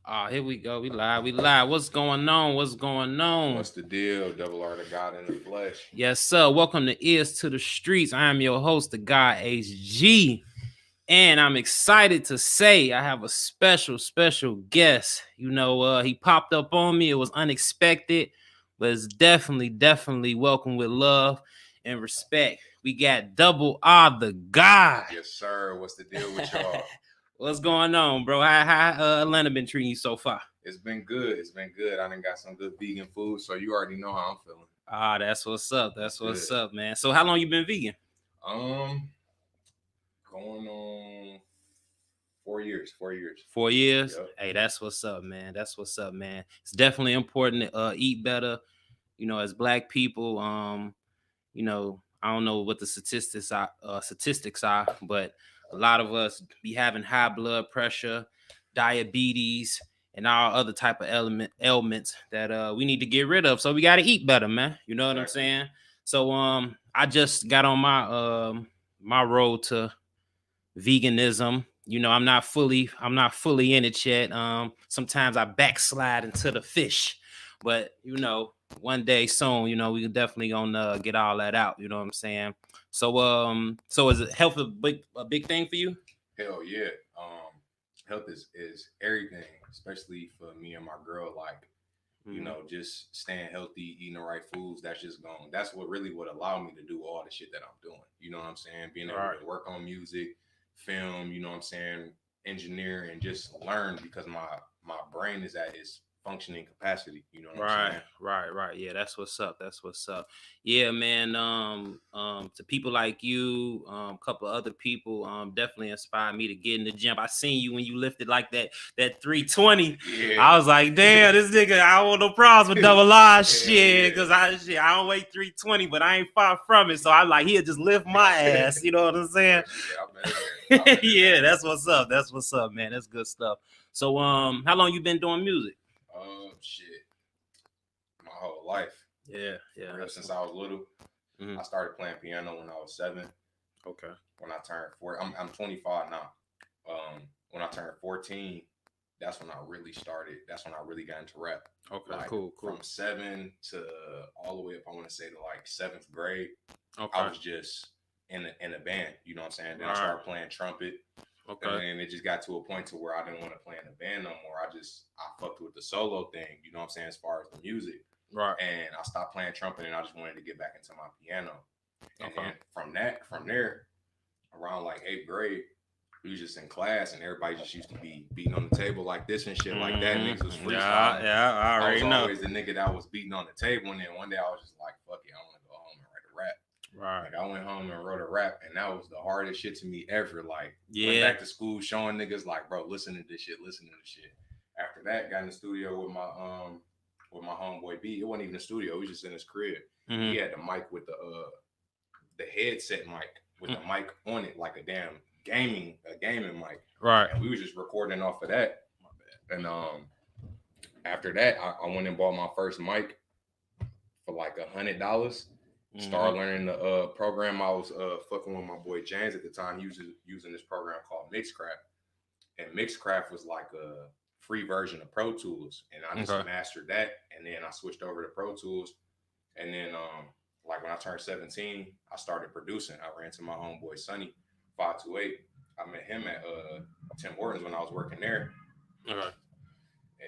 Here we go. We live. We live. What's going on? What's going on? What's the deal? Double R, the God in the flesh. Yes, sir. Welcome to Ears to the Streets. I am your host, the God HG. And I'm excited to say I have a special guest. He popped up on me. It was unexpected, but it's definitely welcome with love and respect. We got Double R, the God. Yes, sir. What's the deal with y'all? What's going on, bro? How Atlanta been treating you so far? It's been good. It's been good. I done got some good vegan food, so you already know how I'm feeling. That's what's up. That's what's up, man. So how long you been vegan? Going on 4 years. 4 years. 4 years? Yep. Hey, that's what's up, man. That's what's up, man. It's definitely important to eat better. As Black people, I don't know what the statistics are, but a lot of us be having high blood pressure, diabetes, and all other type of ailments that we need to get rid of. So we got to eat better, man. You know what I'm saying? So I just got on my road to veganism. I'm not fully in it yet. Sometimes I backslide into the fish, but one day soon, we definitely gonna get all that out. You know what I'm saying? So is it health a big thing for you? Hell yeah. Health is everything, especially for me and my girl. Like, just staying healthy, eating the right foods. That's what allowed me to do all the shit that I'm doing. You know what I'm saying? Being able to work on music, film, you know what I'm saying, engineer, and just learn, because my brain is at its functioning capacity. You know what I'm saying? Right. Yeah, that's what's up. Yeah, man. To people like you, a couple of other people, definitely inspired me to get in the gym. I seen you when you lifted like that 320. Yeah. I was like, damn, this nigga, I don't want no problems with double R shit, because I don't weigh 320, but I ain't far from it. So I'm like, he'll just lift my ass. You know what I'm saying? Yeah, that's what's up. That's what's up, man. That's good stuff. So, how long you been doing music? Shit, my whole life. Yeah. Since I was little. Mm-hmm. I started playing piano when I was 7. Okay. When I turned 4, I'm 25 now. When I turned 14, that's when I really started. That's when I really got into rap. Okay, like, cool. From 7 to all the way up, I want to say, to like 7th grade. Okay. I was just in a band. You know what I'm saying? Then I started playing trumpet. Okay. And then it just got to a point to where I didn't want to play in a band no more. I fucked with the solo thing, you know what I'm saying, as far as the music. Right. And I stopped playing trumpet, and I just wanted to get back into my piano. And then from there, around like 8th grade, we was just in class, and everybody just used to be beating on the table like this and shit like that. Niggas was freestyling. Yeah, I already know. I was always the nigga that was beating on the table, and then one day I was just like, fuck it, I want to go home and write a rap. Right. Like, I went home and wrote a rap, and that was the hardest shit to me ever. Like, went back to school showing niggas like, bro, listen to this shit. After that, got in the studio with my homeboy B. It wasn't even a studio, it was just in his crib. Mm-hmm. He had the mic with the headset mic with the mic on it, like a damn gaming mic. Right. And we was just recording off of that. And after that, I went and bought my first mic for like $100. Mm-hmm. Started learning the program. I was fucking with my boy James at the time. He was using this program called Mixcraft. And Mixcraft was like a free version of Pro Tools. And I just mastered that. And then I switched over to Pro Tools. And then like when I turned 17, I started producing. I ran to my homeboy Sonny, 528. I met him at Tim Hortons when I was working there. And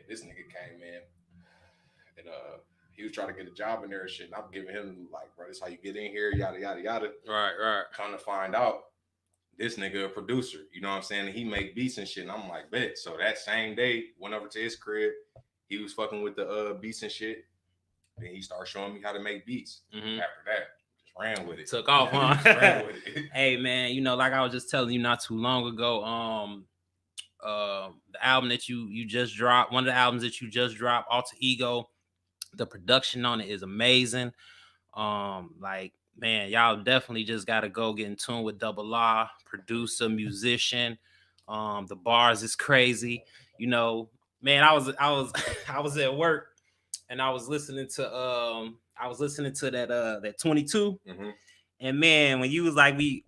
this nigga came in, and he was trying to get a job in there and shit. And I'm giving him like, bro, this is how you get in here, yada yada yada. Right. Trying to find out, this nigga a producer, you know what I'm saying? And he make beats and shit. And I'm like, bet. So that same day, went over to his crib. He was fucking with the beats and shit. Then he started showing me how to make beats. Mm-hmm. After that, just ran with it. Took off, huh? Ran with it. Hey man, like I was just telling you not too long ago, the album that you just dropped, one of the albums that you just dropped, Alter Ego, the production on it is amazing. Like, man, y'all definitely just gotta go get in tune with Double R, producer, musician. The bars is crazy. Man, I was at work and I was listening to that 22. Mm-hmm. And man, when you was like, I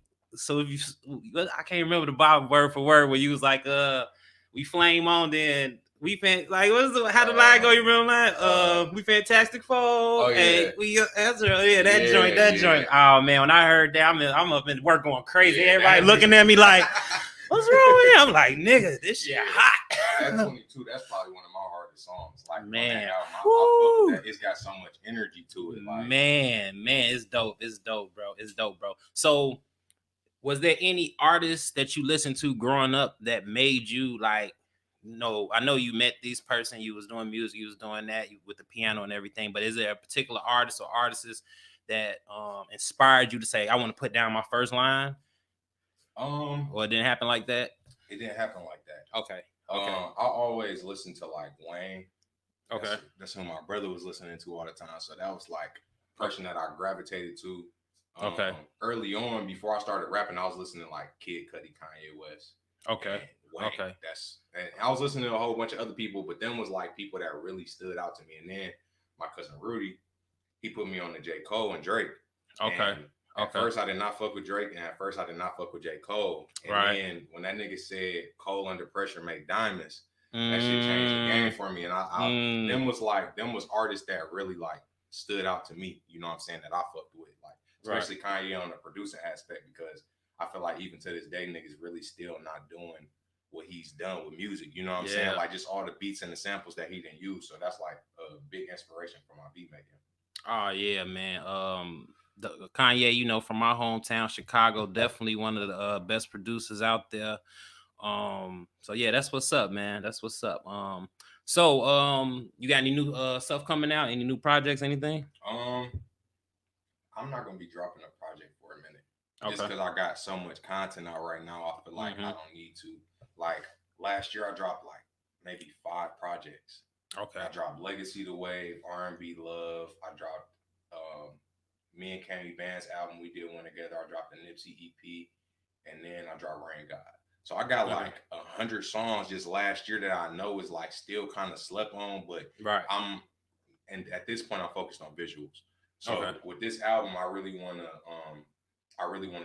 can't remember the Bible word for word, where you was like, we flame on, then we like how the line go? You remember that? We Fantastic Four. Oh yeah, hey, that's right. Yeah, that joint, yeah. joint. Oh man, when I heard that, I'm up in work going crazy. Everybody looking at me like, what's wrong with him? I'm like, nigga, this shit hot. That 22, that's probably one of my hardest songs. Like, man, I fuck with that. It's got so much energy to it. Like, man, it's dope. It's dope, bro. It's dope, bro. So, was there any artists that you listened to growing up that made you like, I know you met this person, you was doing music, you was doing that with the piano and everything, but is there a particular artist or artists that inspired you to say, I want to put down my first line? Or it didn't happen like that? It didn't happen like that. Okay. I always listened to like Wayne. Okay. That's who my brother was listening to all the time. So that was like person that I gravitated to. Okay. Early on, before I started rapping, I was listening to like Kid Cudi, Kanye West. Okay. Wayne. Okay. And I was listening to a whole bunch of other people, but them was like people that really stood out to me. And then my cousin Rudy, he put me on to J. Cole and Drake. Okay. And at first, I did not fuck with Drake, and at first, I did not fuck with J. Cole. And then when that nigga said Cole Under Pressure make diamonds, that shit changed the game for me. And them was artists that really like stood out to me. You know what I'm saying? That I fucked with, like especially Kanye on the producing aspect, because I feel like even to this day, niggas really still not doing what he's done with music. You know what I'm saying? Like just all the beats and the samples that he didn't use. So that's like a big inspiration for my beat making. Oh yeah, man. The Kanye, from my hometown, Chicago, definitely one of the best producers out there. So yeah, that's what's up, man. That's what's up. So you got any new stuff coming out? Any new projects? Anything? I'm not gonna be dropping a project for a minute, just because I got so much content out right now. I feel like I don't need to. Like last year, I dropped like maybe 5 projects. Okay. I dropped Legacy the Wave, R&B Love. I dropped me and Cammy Band's album. We did one together. I dropped the Nipsey EP, and then I dropped Rain God. So I got like 100 songs just last year that I know is like still kind of slept on, but and at this point I'm focused on visuals. So with this album, I really want to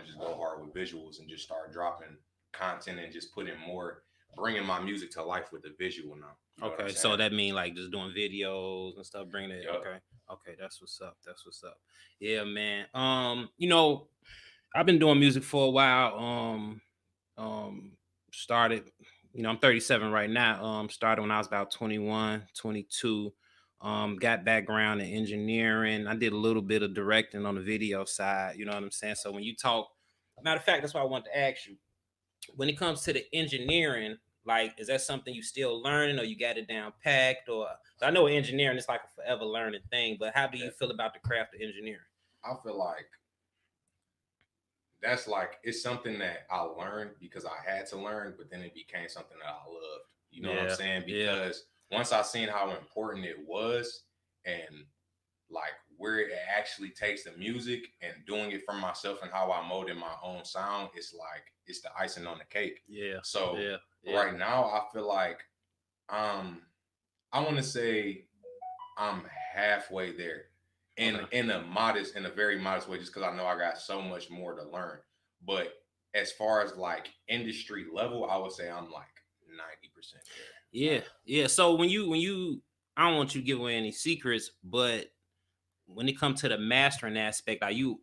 just go hard with visuals and just start dropping content and just bringing my music to life with the visual now. You know okay, so that means like just doing videos and stuff, bringing it. Yep. Okay, that's what's up. That's what's up. Yeah, man. I've been doing music for a while. Started, I'm 37 right now. Started when I was about 21, 22. Got background in engineering. I did a little bit of directing on the video side. You know what I'm saying? So when you talk, matter of fact, that's why I wanted to ask you. When it comes to the engineering, like, is that something you still learning, or you got it down packed? Or I know engineering is like a forever learning thing, but how do you feel about the craft of engineering? I feel like that's like, it's something that I learned because I had to learn, but then it became something that I loved. You know what I'm saying? Because once I seen how important it was and like where it actually takes the music and doing it for myself and how I molded my own sound, it's the icing on the cake. Yeah. So right now I feel like I want to say I'm halfway there in a very modest way, just because I know I got so much more to learn. But as far as like industry level, I would say I'm like 90% there. Yeah. So when you I don't want you to give away any secrets, but when it comes to the mastering aspect, are you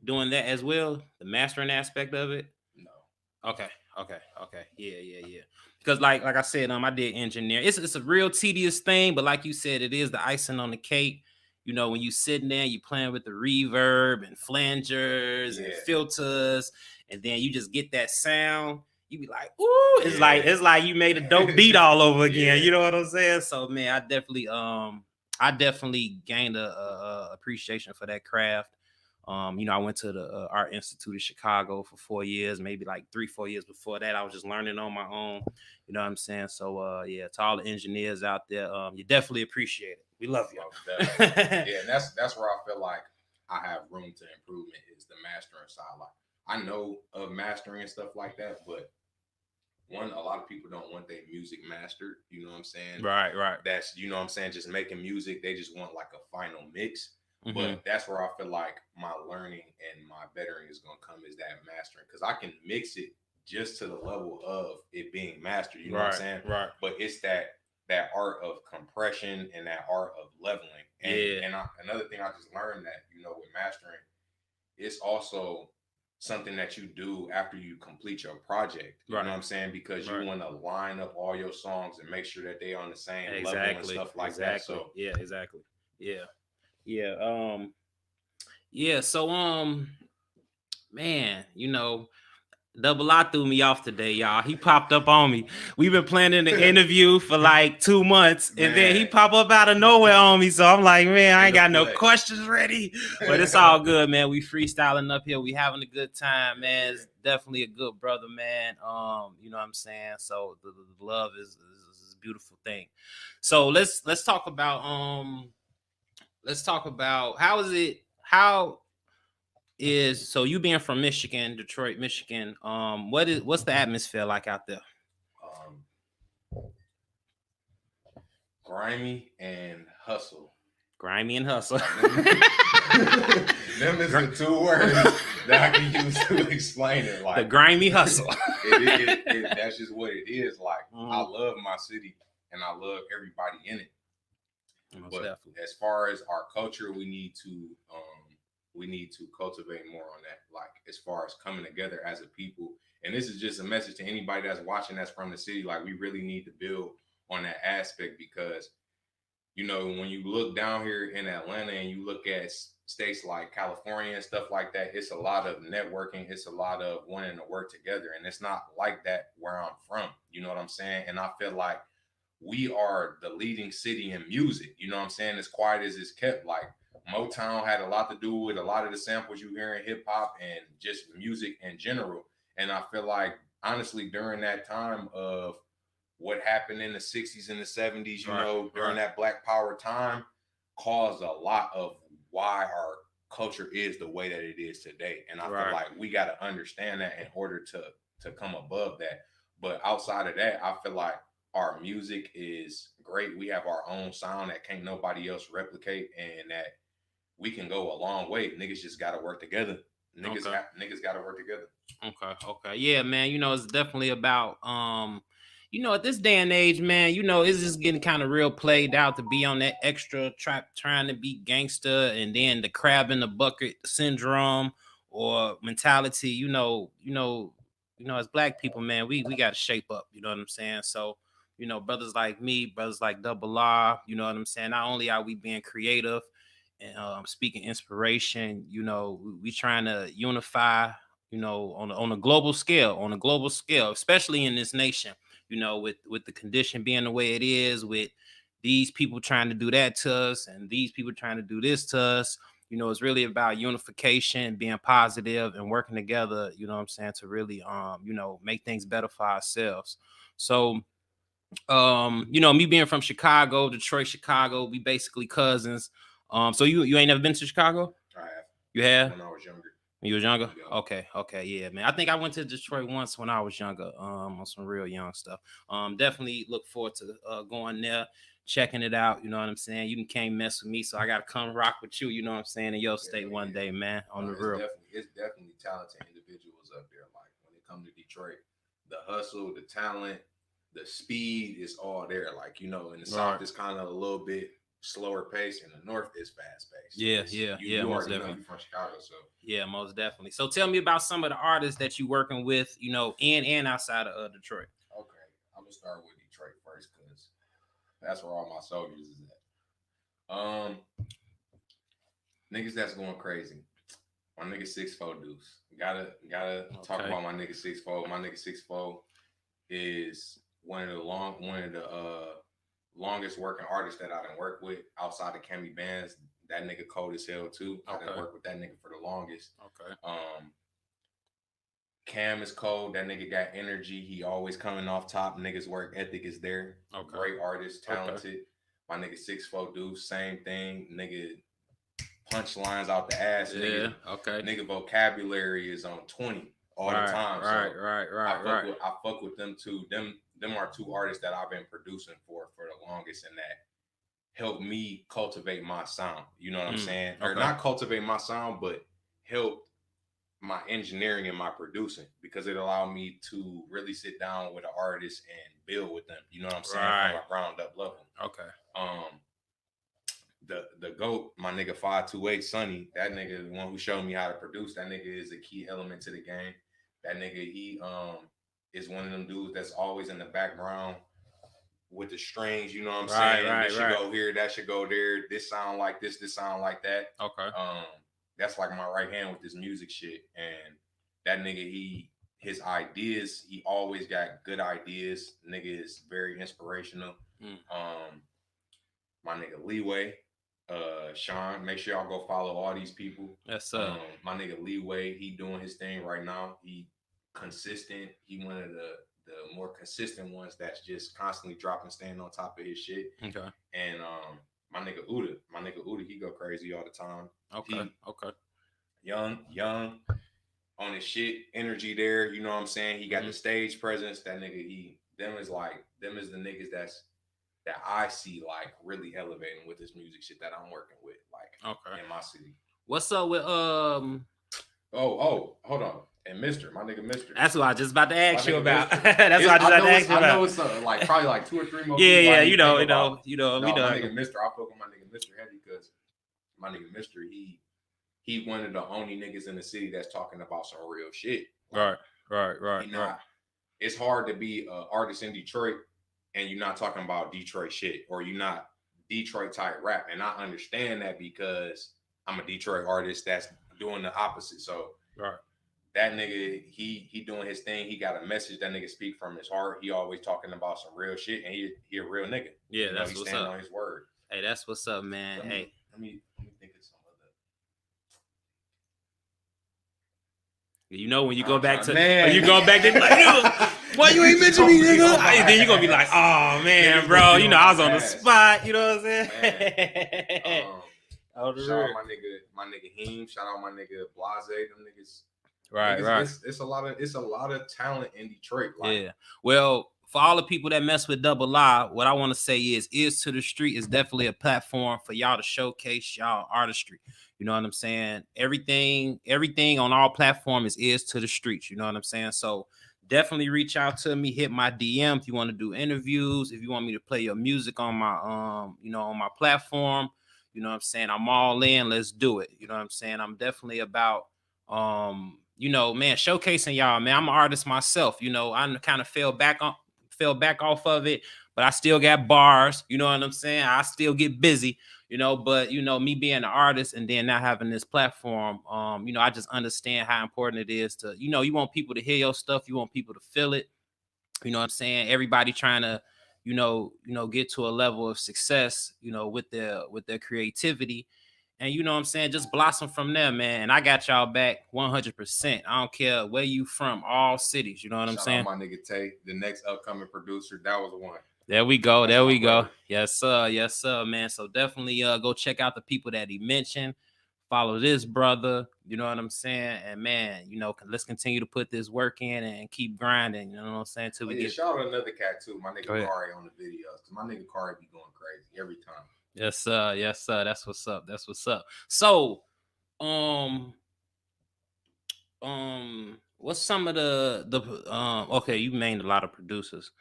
doing that as well? The mastering aspect of it? No. Okay. Yeah. Because like I said, I did engineer. It's a real tedious thing, but like you said, it is the icing on the cake. When you sitting there, you playing with the reverb and flangers and filters, and then you just get that sound. You be like, ooh, it's like you made a dope beat all over again. You know what I'm saying? So man, I definitely gained a appreciation for that craft. I went to the Art Institute of Chicago for 4 years, maybe like 3-4 years before that. I was just learning on my own. You know what I'm saying? So to all the engineers out there, you definitely appreciate it. We love you. And that's where I feel like I have room to improvement is the mastering side. Like I know of mastering and stuff like that, but a lot of people don't want their music mastered. You know what I'm saying? Right. That's, you know what I'm saying, just making music. They just want like a final mix. But that's where I feel like my learning and my bettering is going to come, is that mastering. Because I can mix it just to the level of it being mastered. You know what I'm saying? Right. But it's that that art of compression and that art of leveling. Yeah. Another thing I just learned that, with mastering, it's also something that you do after you complete your project. You know what I'm saying? Because you want to line up all your songs and make sure that they on the same level and stuff like that. So Yeah, exactly. Yeah. Yeah. Yeah. So man, Double I threw me off today, y'all. He popped up on me. We've been planning the interview for like 2 months, and then he pop up out of nowhere on me. So I'm like, man, I ain't got no questions ready. But it's all good, man. We freestyling up here. We having a good time, man. It's definitely a good brother, man. You know what I'm saying? So the love is a beautiful thing. So let's talk about how is it how is so you being from Michigan, Detroit, Michigan. What's the atmosphere like out there? Grimy and hustle. Grimy and hustle. Them is the two words that I can use to explain it. Like the grimy hustle. That's just what it is. Like I love my city and I love everybody in it. Most but definitely. As far as our culture, we need to cultivate more on that. Like as far as coming together as a people, and this is just a message to anybody that's watching that's from the city. Like we really need to build on that aspect because when you look down here in Atlanta and you look at states like California and stuff like that, it's a lot of networking. It's a lot of wanting to work together. And it's not like that where I'm from. You know what I'm saying? And I feel like we are the leading city in music. You know what I'm saying? As quiet as it's kept, like Motown had a lot to do with a lot of the samples you hear in hip hop and just music in general. And I feel like, honestly, during that time of what happened in the 60s and the 70s, during that Black Power time, caused a lot of why our culture is the way that it is today. And I feel like we got to understand that in order to come above that. But outside of that, I feel like our music is great. We have our own sound that can't nobody else replicate, and that we can go a long way. Niggas just got to work together. Niggas got to work together. Okay. Yeah, man. It's definitely about at this day and age, man, it's just getting kind of real played out to be on that extra trap trying to be gangster, and then the crab in the bucket syndrome or mentality, as Black people, man, we got to shape up, you know what I'm saying? So, brothers like me, brothers like Double R, you know what I'm saying? Not only are we being creative and speaking inspiration, we trying to unify, on a global scale, especially in this nation, with the condition being the way it is, with these people trying to do that to us and these people trying to do this to us. It's really about unification, being positive and working together, you know what I'm saying, to really make things better for ourselves. So me being from Chicago, Detroit, Chicago, we basically cousins. So you ain't never been to Chicago? I have. You have? When I was younger. You was younger? Yeah. Okay, yeah, man. I think I went to Detroit once when I was younger, on some real young stuff. Definitely look forward to going there, checking it out. You know what I'm saying? You can't mess with me, so I gotta come rock with you. You know what I'm saying? In your state one day, man. On the real. It's definitely talented individuals up there. Like when it comes to Detroit, the hustle, the talent, the speed is all there. Like in the South, it's kind of a little bit slower pace, and the North is fast paced. Yeah. You most definitely. You from Chicago, so yeah, most definitely. So tell me about some of the artists that you working with, in and outside of Detroit. Okay, I'm gonna start with Detroit first because that's where all my soldiers is at. Niggas that's going crazy. My nigga 6'4" Deuce. Gotta talk about my nigga 6'4". My nigga 6'4" is one of the longest working artists that I done worked with outside of Cammy Bands. That nigga cold as hell too. I done worked with that nigga for the longest. Cam is cold. That nigga got energy. He always coming off top. Niggas work ethic is there. Great artist, talented. My nigga 6'4" Deuce, same thing. Nigga punchlines out the ass. Yeah. Nigga vocabulary is on 20 all the time. Right. I fuck with them too. Them are two artists that I've been producing for the longest, and that helped me cultivate my sound. You know what I'm saying? Or not cultivate my sound, but helped my engineering and my producing, because it allowed me to really sit down with an artist and build with them. You know what I'm saying? From Right. a ground up level. Okay. Um, the GOAT, my nigga 528 Sonny, that nigga, the one who showed me how to produce, that nigga is a key element to the game. That nigga, he is one of them dudes that's always in the background with the strings, you know what I'm Right, saying? right, This should right. go here, that should go there, this sound like this sound like that. Okay. That's like my right hand with this music shit. And that nigga, his ideas, he always got good ideas. Nigga is very inspirational. My nigga Leeway, Sean, make sure y'all go follow all these people. Yes, My nigga Leeway, he doing his thing right now. He consistent. He one of the more consistent ones that's just constantly dropping, staying on top of his shit. Okay. And my nigga Uda, he go crazy all the time. Okay. Okay. Young on his shit, energy there. You know what I'm saying? He got the stage presence. That nigga, them is the niggas that I see like really elevating with this music shit that I'm working with, like in my city. What's up with Oh, hold on. And my nigga Mister. That's what I was just about to ask you about. That's what I just about to ask you about. I know it's like probably like 2 or 3 more. Yeah, you know. We know. My nigga Mister, I fuck with my nigga Mister heavy because my nigga Mister, he one of the only niggas in the city that's talking about some real shit. Like, right. It's hard to be an artist in Detroit and you're not talking about Detroit shit, or you're not Detroit type rap. And I understand that because I'm a Detroit artist that's doing the opposite. So that nigga, he doing his thing. He got a message. That nigga speak from his heart. He always talking about some real shit, and he a real nigga. Yeah, that's what's up. On his word. Hey, that's what's up, man. Let me think of some other. You know when you go back to like, why you ain't mention me, nigga? Then you gonna be like, oh man, bro, you know I was on the spot. You know what I'm saying? Shout out my nigga Heem. Shout out my nigga Blase. Them niggas. Right. It's a lot of talent in Detroit. Like, yeah. Well, for all the people that mess with Double I, what I want to say is to the Street is definitely a platform for y'all to showcase y'all artistry. You know what I'm saying? Everything on all platforms is to the streets. You know what I'm saying? So definitely reach out to me, hit my DM if you want to do interviews, if you want me to play your music on my on my platform. You know what I'm saying? I'm all in. Let's do it. You know what I'm saying? I'm definitely about man, showcasing y'all, man. I'm an artist myself. I kind of fell back off of it, but I still got bars. You know what I'm saying? I still get busy, but me being an artist and then not having this platform, I just understand how important it is to, you want people to hear your stuff. You want people to feel it. You know what I'm saying? Everybody trying to, get to a level of success, with their creativity. And you know what I'm saying? Just blossom from there, man. And I got y'all back 100%. I don't care where you from, all cities. You know what I'm saying? Shout out my nigga Tay, the next upcoming producer. That was the one. There we go. That's there we go. Brother. Yes, sir, man. So definitely go check out the people that he mentioned. Follow this brother. You know what I'm saying? And man, let's continue to put this work in and keep grinding. You know what I'm saying? Till we get. Shout out another cat too, my nigga Kari on the videos. Cause my nigga Kari be going crazy every time. Yes, sir. That's what's up. So, what's some of the okay, you named a lot of producers.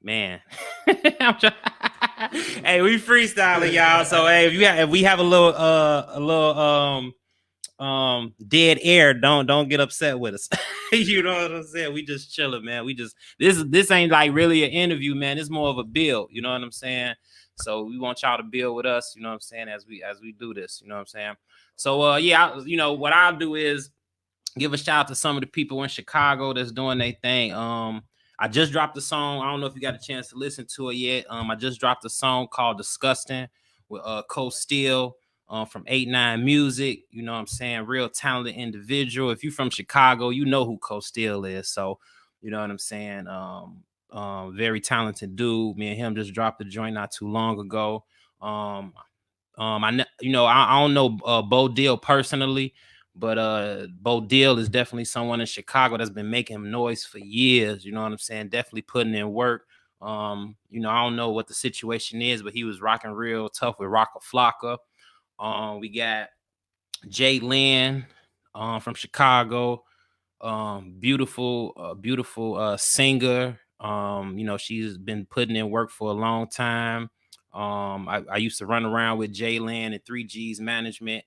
Man. Hey, we freestyling, y'all. So hey, if we have a little dead air, don't get upset with us. You know what I'm saying? We just chilling, man. This ain't like really an interview, man. It's more of a build, you know what I'm saying? So we want y'all to build with us, you know what I'm saying, as we do this, you know what I'm saying? So what I'll do is give a shout out to some of the people in Chicago that's doing their thing. I just dropped a song. I don't know if you got a chance to listen to it yet. I just dropped a song called Disgusting with Cole Steele from 8-9 Music. You know what I'm saying? Real talented individual. If you're from Chicago, you know who Cole Steele is. So, you know what I'm saying? Very talented dude. Me and him just dropped the joint not too long ago. I don't know Bo Deal personally, but Bo Deal is definitely someone in Chicago that's been making noise for years. You know what I'm saying? Definitely putting in work. I don't know what the situation is, but he was rocking real tough with Rocka Flocka. We got Jay Lynn. from Chicago. Beautiful singer. She's been putting in work for a long time. I used to run around with Jaylan and 3G's management.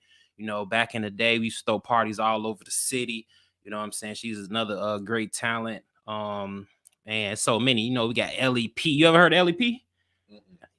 Back in the day, we used to throw parties all over the city. You know what I'm saying? She's another great talent. And so many. We got LEP. You ever heard of LEP?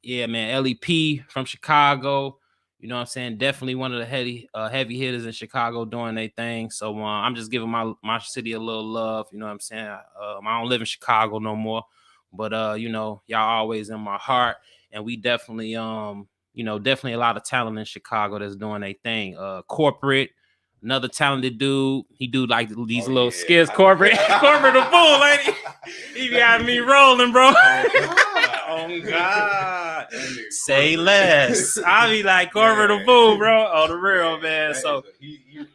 Yeah, man. LEP from Chicago. You know what I'm saying? Definitely one of the heavy hitters in Chicago doing their thing. So I'm just giving my city a little love. You know what I'm saying? I don't live in Chicago no more, but y'all always in my heart, and we definitely definitely a lot of talent in Chicago that's doing their thing. Corporate, another talented dude. He do like these little skits. Corporate the fool, lady. He got me rolling, bro. Oh God. Say less. I be like Corporate the fool, bro. Oh, the real man. So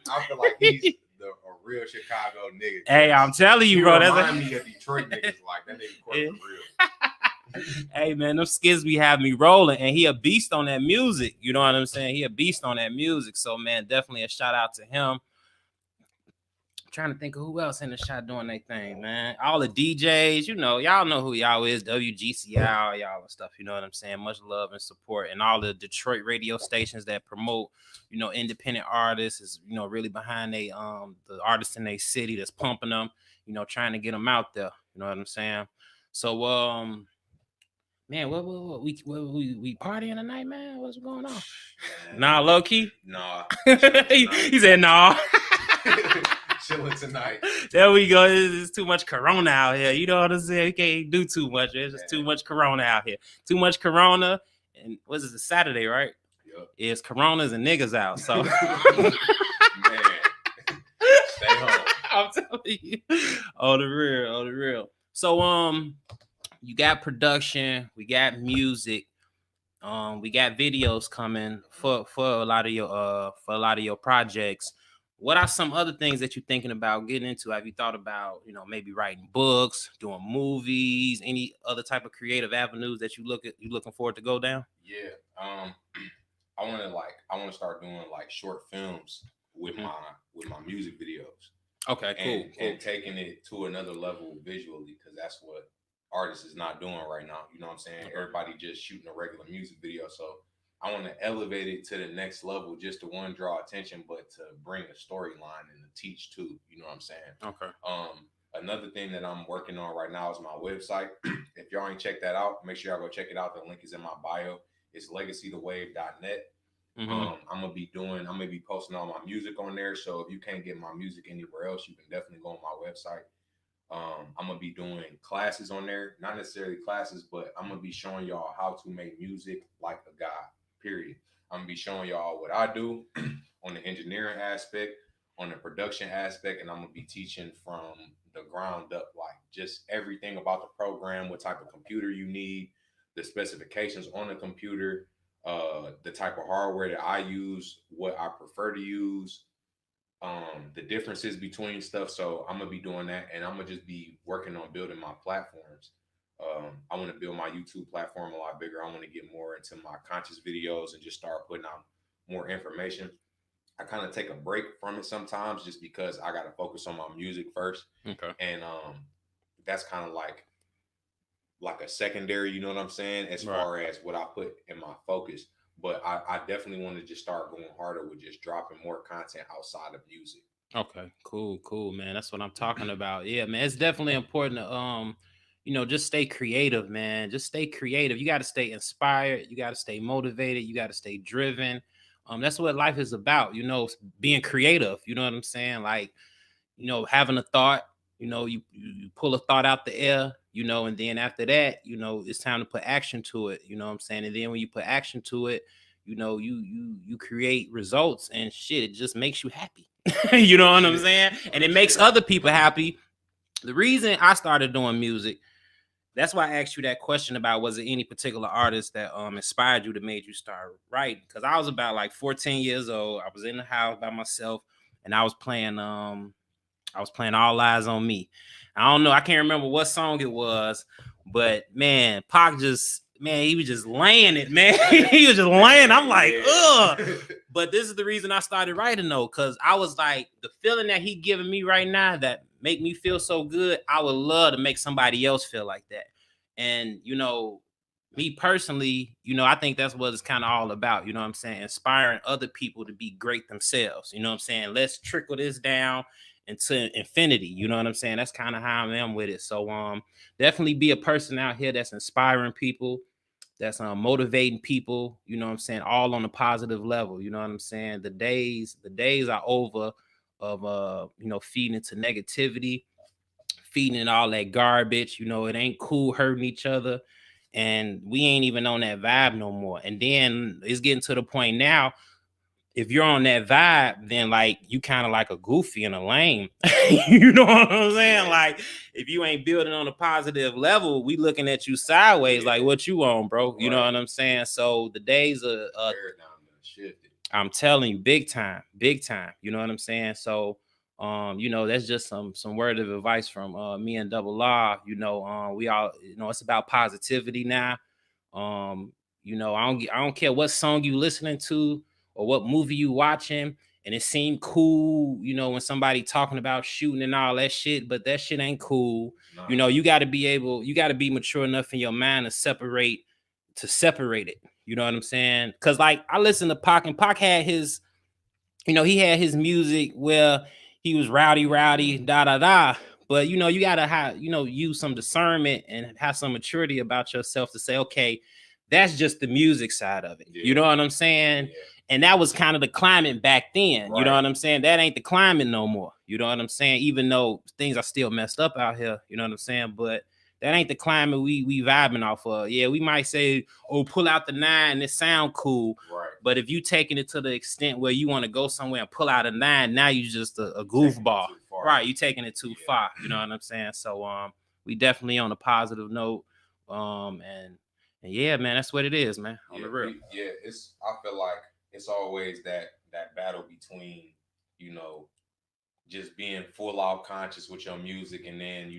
I feel like he's a real Chicago nigga. Hey, I'm telling you, bro. That's remind me of Detroit niggas like that nigga Corporate real. Hey man, them skits be have me rolling, and he a beast on that music. You know what I'm saying? He a beast on that music. So man, definitely a shout out to him. Trying to think of who else in the shot doing their thing, man. All the DJs, y'all know who y'all is, WGCI, y'all and stuff. You know what I'm saying? Much love and support, and all the Detroit radio stations that promote, independent artists is, really behind the artists in their city that's pumping them, trying to get them out there. You know what I'm saying? So, man, what we partying tonight, man? What's going on? Nah, low key. Nah. he said nah. Chilling tonight. There we go. It's too much Corona out here. You know what I'm saying? We can't do too much. There's just too much Corona out here. Too much Corona. And what's it? Saturday, right? Yep. It's Coronas and niggas out. So man, stay home. I'm telling you. On the real. So you got production. We got music. We got videos coming for a lot of your projects. What are some other things that you're thinking about getting into? Have you thought about, maybe writing books, doing movies, any other type of creative avenues that you looking forward to go down? Yeah. I want to start doing like short films with my music videos. Okay, cool. And taking it to another level visually, because that's what artists is not doing right now. You know what I'm saying? Okay. Everybody just shooting a regular music video. So I want to elevate it to the next level, just to draw attention, but to bring a storyline and to teach too. You know what I'm saying? Okay. Another thing that I'm working on right now is my website. If y'all ain't checked that out, make sure y'all go check it out. The link is in my bio. It's legacythewave.net. I'm gonna be posting all my music on there. So if you can't get my music anywhere else, you can definitely go on my website. I'm gonna be doing classes on there, not necessarily classes, but I'm gonna be showing y'all how to make music like a guy. Period. I'm gonna be showing y'all what I do on the engineering aspect, on the production aspect, and I'm gonna be teaching from the ground up, like just everything about the program, what type of computer you need, the specifications on the computer, the type of hardware that I use, what I prefer to use, the differences between stuff. So I'm gonna be doing that, and I'm gonna just be working on building my platforms. I want to build my YouTube platform a lot bigger. I want to get more into my conscious videos and just start putting out more information. I kind of take a break from it sometimes just because I got to focus on my music first. Okay. And that's kind of like a secondary, you know what I'm saying, as far as what I put in my focus. But I definitely want to just start going harder with just dropping more content outside of music. Okay, cool, man. That's what I'm talking about. Yeah, man, it's definitely important to just stay creative, man. Just stay creative. You got to stay inspired. You got to stay motivated. You got to stay driven. That's what life is about, being creative. You know what I'm saying? Like, having a thought, you pull a thought out the air, and then after that, it's time to put action to it. You know what I'm saying? And then when you put action to it, you create results and shit. It just makes you happy. You know what I'm saying? And it makes other people happy. The reason I started doing music, that's why I asked you that question about was it any particular artist that inspired you, that made you start writing? Because I was about like 14 years old. I was in the house by myself, and I was playing All Eyes on Me. I don't know, I can't remember what song it was, but man, Pac just man, he was just laying it, man. He was just laying. I'm like, ugh. But this is the reason I started writing though, because I was like, the feeling that he giving me right now that make me feel so good, I would love to make somebody else feel like that. And me personally, I think that's what it's kind of all about. You know what I'm saying? Inspiring other people to be great themselves. You know what I'm saying? Let's trickle this down into infinity. You know what I'm saying? That's kind of how I am with it. So definitely be a person out here that's inspiring people, that's motivating people, you know what I'm saying, all on a positive level. You know what I'm saying? The days are over of feeding into negativity, feeding all that garbage. It ain't cool hurting each other. And we ain't even on that vibe no more. And then it's getting to the point now, if you're on that vibe, then like you kind of like a goofy and a lame. You know what I'm saying? Like if you ain't building on a positive level, we looking at you sideways, like what you on, bro? You know what I'm saying? So the days are I'm telling you, big time, big time. You know what I'm saying? So that's just some word of advice from me and Double Law. We all, it's about positivity now. um I don't care what song you listening to or what movie you watching, and it seemed cool, when somebody talking about shooting and all that shit, but that shit ain't cool. You got to be mature enough in your mind to separate it. You know what I'm saying? Because like I listened to Pac, and Pac had his, he had his music where he was rowdy, da da da. But you gotta have, use some discernment and have some maturity about yourself to say, okay, that's just the music side of it. Yeah. You know what I'm saying? Yeah. And that was kind of the climate back then. Right. You know what I'm saying? That ain't the climate no more. You know what I'm saying? Even though things are still messed up out here, you know what I'm saying? But that ain't the climate we vibing off of. Yeah, we might say, oh, pull out the 9, it sound cool. Right. But if you taking it to the extent where you want to go somewhere and pull out a 9, now you just a goofball. Right, you taking it too far. You know what I'm saying? So we definitely on a positive note. And yeah, man, that's what it is, man. On the real. I feel like it's always that battle between, just being full out conscious with your music, and then,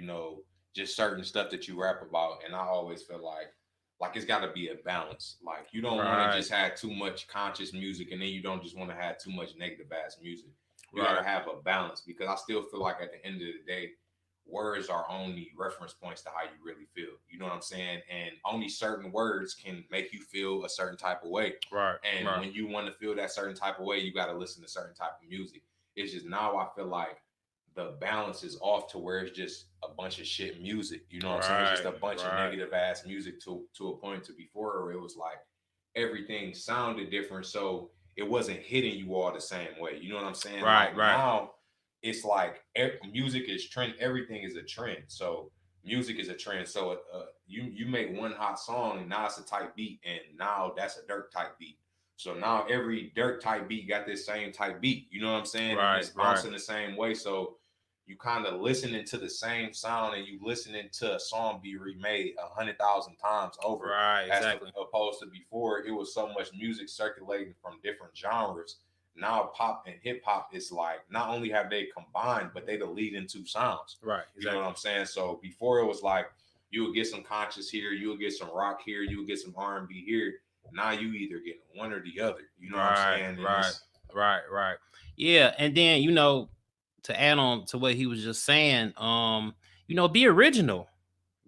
just certain stuff that you rap about. And I always feel like it's got to be a balance. Like you don't want to just have too much conscious music, and then you don't just want to have too much negative ass music. You got to have a balance, because I still feel like at the end of the day, words are only reference points to how you really feel. You know what I'm saying? And only certain words can make you feel a certain type of way. Right. And when you want to feel that certain type of way, you got to listen to certain type of music. It's just now I feel like the balance is off to where it's just a bunch of shit music. You know what I'm saying? It's just a bunch of negative ass music to a point. To before where it was like everything sounded different, so it wasn't hitting you all the same way. You know what I'm saying? Right. Now it's like music is trend. Everything is a trend. So music is a trend. So you make one hot song, and now it's a type beat, and now that's a Dirk type beat. So now every Dirk type beat got this same type beat. You know what I'm saying? Right. And it's bouncing the same way. So you kind of listening to the same sound, and you listening to a song be remade 100,000 times over. Right. Exactly. As opposed to before, it was so much music circulating from different genres. Now pop and hip hop is like, not only have they combined, but they the lead into sounds. Right. Exactly. You know what I'm saying? So before it was like you would get some conscious here, you would get some rock here, you would get some R&B here. Now you either get one or the other. You know what I'm saying? And right. Yeah, and then to add on to what he was just saying, be original.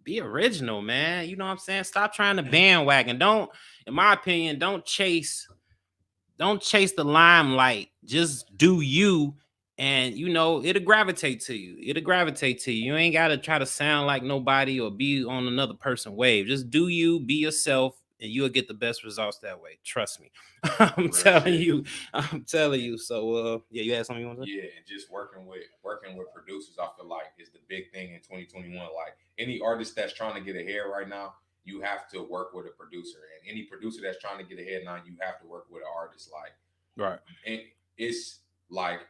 Be original, man. You know what I'm saying? Stop trying to bandwagon. Don't, in my opinion, don't chase the limelight. Just do you, and it'll gravitate to you. You ain't gotta try to sound like nobody or be on another person's wave. Just do you, be yourself, and you'll get the best results that way. Trust me. I'm telling you. So yeah, you had something you want to say? Yeah, and just working with producers, I feel like is the big thing in 2021. Like any artist that's trying to get ahead right now, you have to work with a producer, and any producer that's trying to get ahead now, you have to work with an artist. Like, right. And it's like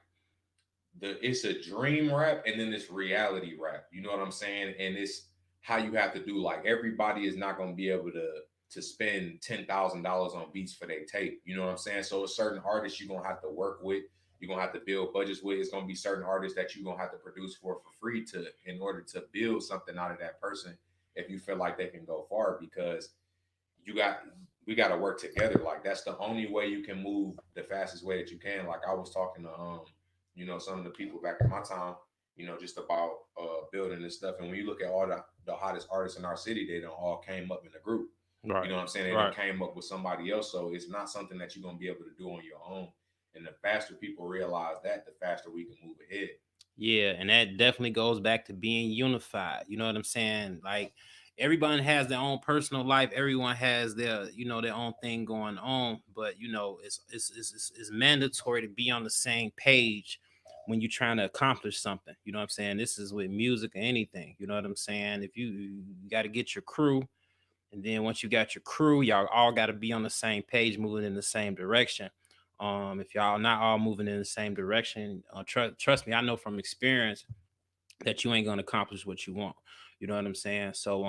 it's a dream rap, and then it's reality rap. You know what I'm saying? And it's how you have to do. Like everybody is not going to be able to spend $10,000 on beats for their tape. You know what I'm saying? So a certain artists you're gonna have to work with. You're gonna have to build budgets with. It's gonna be certain artists that you're gonna have to produce for free in order to build something out of that person, if you feel like they can go far, because you got we got to work together. Like that's the only way you can move the fastest way that you can. Like I was talking to some of the people back in my time, just about building this stuff. And when you look at all the hottest artists in our city, they don't all came up in a group. You Right. know what I'm saying? They done Right. came up with somebody else. So it's not something that you're gonna be able to do on your own. And the faster people realize that, the faster we can move ahead. Yeah, and that definitely goes back to being unified. You know what I'm saying? Like everyone has their own personal life. Everyone has their, their own thing going on. But it's mandatory to be on the same page when you're trying to accomplish something. You know what I'm saying? This is with music or anything. You know what I'm saying? If you got to get your crew, and then once you got your crew, y'all all got to be on the same page, moving in the same direction. If y'all not all moving in the same direction, trust me, I know from experience that you ain't gonna accomplish what you want. You know what I'm saying? So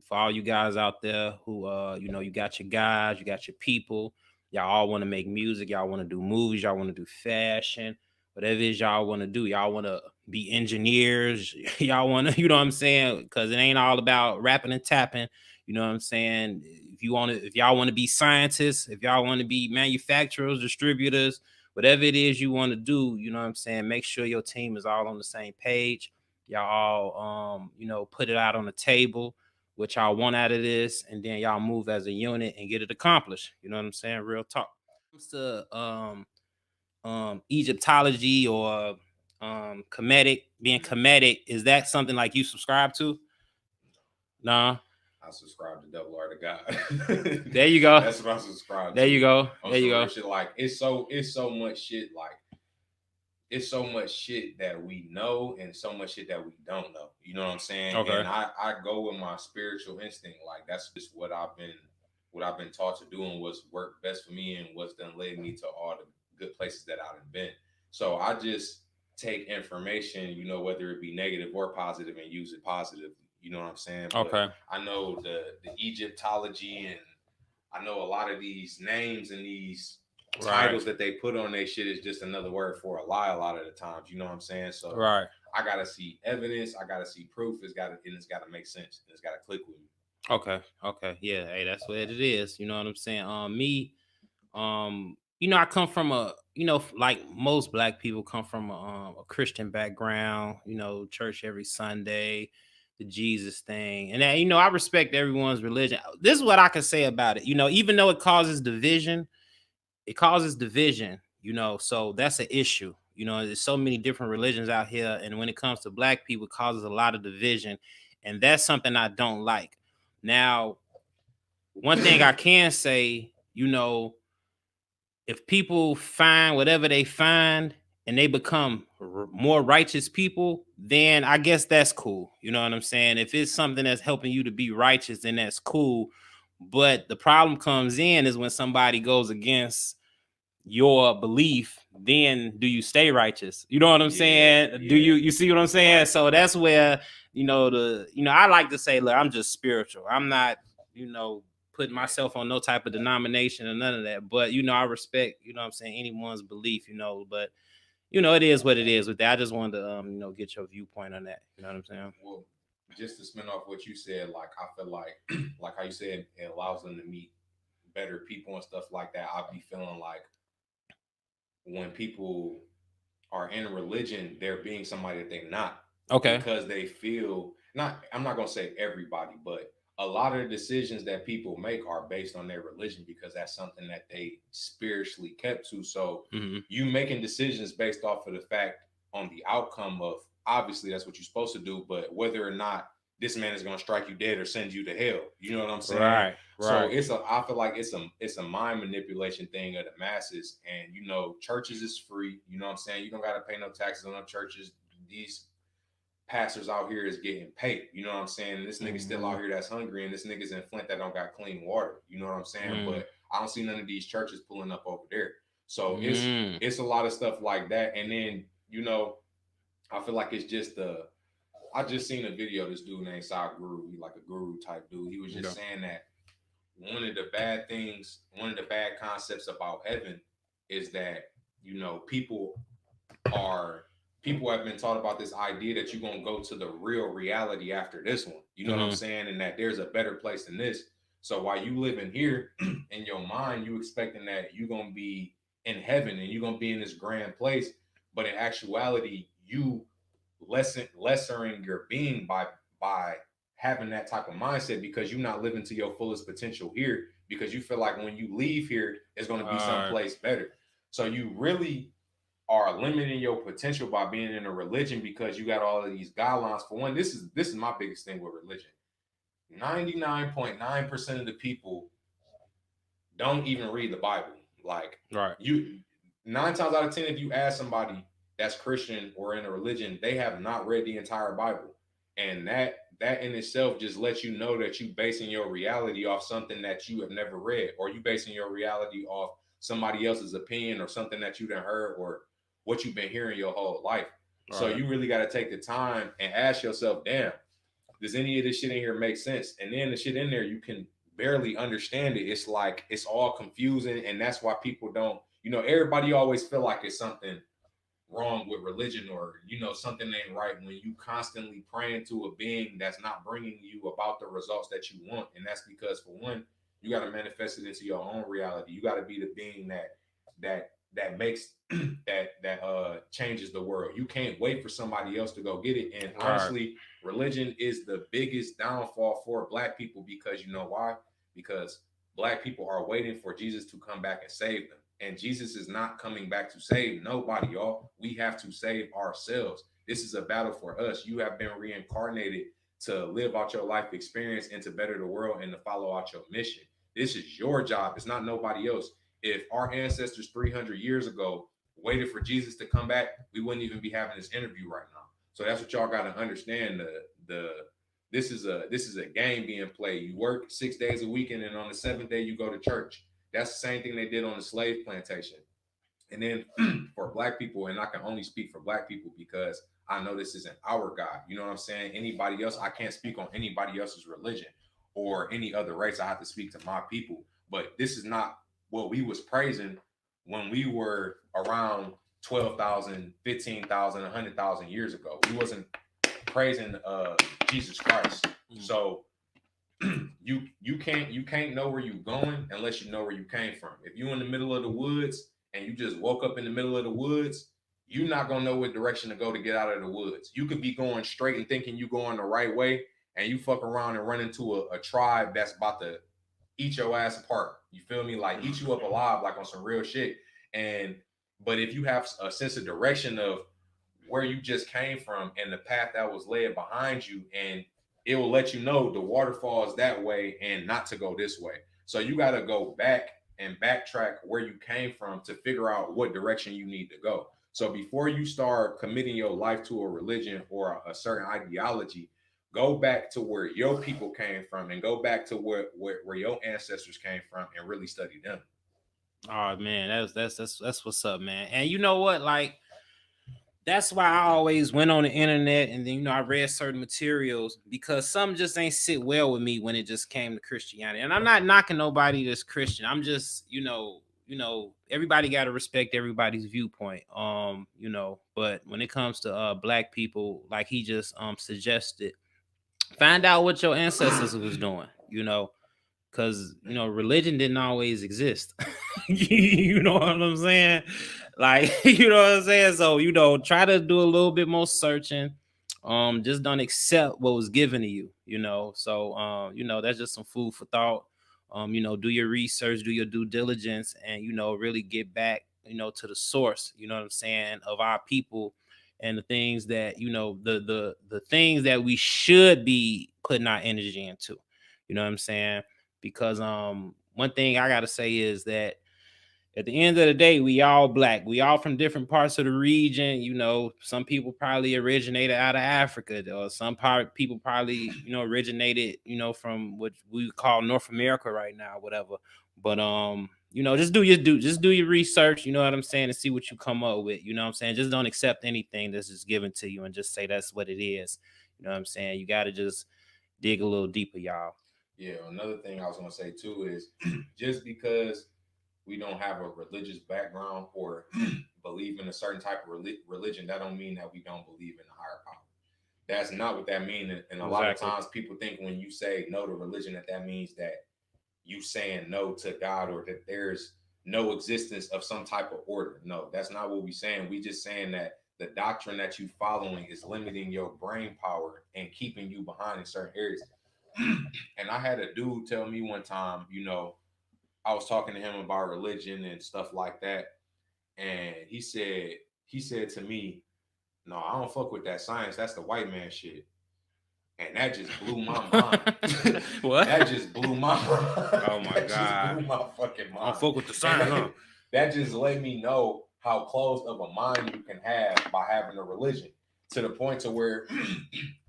for all you guys out there who you got your guys, you got your people, y'all all want to make music, y'all want to do movies, y'all want to do fashion, whatever it is y'all want to do, y'all want to be engineers, y'all want to, you know what I'm saying? Because it ain't all about rapping and tapping. You know what I'm saying? If y'all want to be scientists, if y'all want to be manufacturers, distributors, whatever it is you want to do, you know what I'm saying? Make sure your team is all on the same page. Y'all all put it out on the table what y'all want out of this, and then y'all move as a unit and get it accomplished. You know what I'm saying? Real talk. When it comes to Egyptology or comedic, being comedic, is that something like you subscribe to? Nah. I subscribe to Double R to God. There you go. That's what I subscribe There to. you go. On There some you real go. shit. Like it's so much shit. Like it's so much shit that we know and so much shit that we don't know. You know what I'm saying? Okay. And I go with my spiritual instinct. Like that's just what I've been taught to do and what's worked best for me and what's done led me to all the good places that I've been. So I just take information, whether it be negative or positive, and use it positively. You know what I'm saying? But Okay. I know the Egyptology, and I know a lot of these names and these Right. titles that they put on their shit is just another word for a lie a lot of the times. You know what I'm saying? So Right. I gotta see evidence, I gotta see proof. It's gotta make sense. It's gotta click with me. Okay. Okay. Yeah. Hey, that's what it is. You know what I'm saying? Me, I come from like most black people come from a Christian background, church every Sunday, the Jesus thing. And that, I respect everyone's religion. This is what I can say about it. Even though it causes division, so that's an issue. There's so many different religions out here, and when it comes to black people, it causes a lot of division, and that's something I don't like. Now, one thing I can say, if people find whatever they find and they become more righteous people, then I guess that's cool. You know what I'm saying? If it's something that's helping you to be righteous, then that's cool. But the problem comes in is when somebody goes against your belief, then do you stay righteous? You know what I'm saying? Do you see what I'm saying? Right, So right. that's where I like to say, look, I'm just spiritual. I'm not putting myself on no type of denomination or none of that. But I respect, what I'm saying, anyone's belief, but it is what it is with that. I just wanted to get your viewpoint on that. You know what I'm saying? Well, just to spin off what you said, like I feel like like how you said it allows them to meet better people and stuff like that. I'll be feeling like when people are in religion, they're being somebody that they're not, Okay. because they feel not. I'm not gonna say everybody, but a lot of the decisions that people make are based on their religion because that's something that they spiritually kept to. So Hmm. you making decisions based off of the fact on the outcome of, obviously that's what you're supposed to do, but whether or not this man is gonna strike you dead or send you to hell. You know what I'm saying? Right. So Right. I feel like it's a mind manipulation thing of the masses. And churches is free. You know what I'm saying? You don't gotta pay no taxes on no churches. These pastors out here is getting paid. You know what I'm saying? This nigga still Hmm. out here that's hungry, and this nigga's in Flint that don't got clean water. You know what I'm saying? Mm. But I don't see none of these churches pulling up over there. So it's Mm. it's a lot of stuff like that. And then I feel like it's just I just seen a video of this dude named Sai Guru. He like a guru type dude. He was Yeah. just saying that one of the bad concepts about heaven is that people are people have been taught about this idea that you're gonna go to the real reality after this one. You know what I'm Hmm. saying? And that there's a better place than this. So while you living here in your mind, you expecting that you're gonna be in heaven and you're gonna be in this grand place, but in actuality, you lessering your being by having that type of mindset because you're not living to your fullest potential here because you feel like when you leave here, it's gonna be All someplace better. So you really are limiting your potential by being in a religion because you got all of these guidelines. For one, this is my biggest thing with religion. 99.9% of the people don't even read the Bible. Like right. you 9 times out of 10, if you ask somebody that's Christian or in a religion, they have not read the entire Bible. And that in itself just lets you know that you basing your reality off something that you have never read, or you basing your reality off somebody else's opinion or something that you done heard or what you've been hearing your whole life. All So right. you really got to take the time and ask yourself, damn, does any of this shit in here make sense? And then the shit in there, you can barely understand it. It's like it's all confusing, and that's why people don't. Everybody always feel like it's something wrong with religion, or something ain't right when you constantly praying to a being that's not bringing you about the results that you want. And that's because, for one, you got to manifest it into your own reality. You got to be the being that makes that changes the world. You can't wait for somebody else to go get it. And All right. honestly, religion is the biggest downfall for black people, because you know why? Because black people are waiting for Jesus to come back and save them. And Jesus is not coming back to save nobody, y'all. We have to save ourselves. This is a battle for us. You have been reincarnated to live out your life experience and to better the world and to follow out your mission. This is your job. It's not nobody else. If our ancestors 300 years ago waited for Jesus to come back, we wouldn't even be having this interview right now. So that's what y'all got to understand. The this is a game being played. You work 6 days a week, and then on the seventh day you go to church. That's the same thing they did on the slave plantation. And then for black people, and I can only speak for black people because I know this isn't our God. You know what I'm saying? Anybody else, I can't speak on anybody else's religion or any other race. I have to speak to my people. But this is not what we was praising when we were around 12,000, 15,000, 100,000 years ago. We wasn't praising Jesus Christ. Mm. So you can't know where you're going unless you know where you came from. If you're in the middle of the woods and you just woke up in the middle of the woods, you're not gonna know what direction to go to get out of the woods. You could be going straight and thinking you're going the right way, and you fuck around and run into a tribe that's about to eat your ass apart. You feel me? Like eat you up alive, like on some real shit. And but if you have a sense of direction of where you just came from and the path that was led behind you, and it will let you know the waterfall is that way and not to go this way. So you got to go back and backtrack where you came from to figure out what direction you need to go. So before you start committing your life to a religion or a certain ideology, go back to where your people came from and go back to where your ancestors came from and really study them. Oh man, that's what's up, man. And you know what? Like that's why I always went on the internet and then I read certain materials because some just ain't sit well with me when it just came to Christianity. And I'm not knocking nobody that's Christian. I'm just, everybody got to respect everybody's viewpoint. But when it comes to black people, like he just suggested, find out what your ancestors was doing, because religion didn't always exist. You know what I'm saying? Like, you know what I'm saying? So, try to do a little bit more searching. Just don't accept what was given to you, So that's just some food for thought. Do your research, do your due diligence, and really get back, to the source, you know what I'm saying, of our people and the things that, the things that we should be putting our energy into. You know what I'm saying? Because one thing I gotta say is that at the end of the day, we all black. We all from different parts of the region. Some people probably originated out of Africa, or people probably, originated, from what we call North America right now, whatever. But just do your research, you know what I'm saying, and see what you come up with. You know what I'm saying? Just don't accept anything that's just given to you and just say that's what it is. You know what I'm saying? You gotta just dig a little deeper, y'all. Yeah, another thing I was gonna say too is just because we don't have a religious background or believe in a certain type of religion, that don't mean that we don't believe in a higher power. That's not what that means. And a lot of Exactly. times people think when you say no to religion, that means that you saying no to God or that there's no existence of some type of order. No, that's not what we're saying. We just saying that the doctrine that you following is limiting your brain power and keeping you behind in certain areas. And I had a dude tell me one time, I was talking to him about religion and stuff like that, and he said to me, "No, I don't fuck with that science. That's the white man shit." And that just blew my mind. What? That just blew my mind. Oh my That just God. blew my fucking I don't mind. fuck with the And science, huh? that just let me know how closed of a mind you can have by having a religion, to the point to where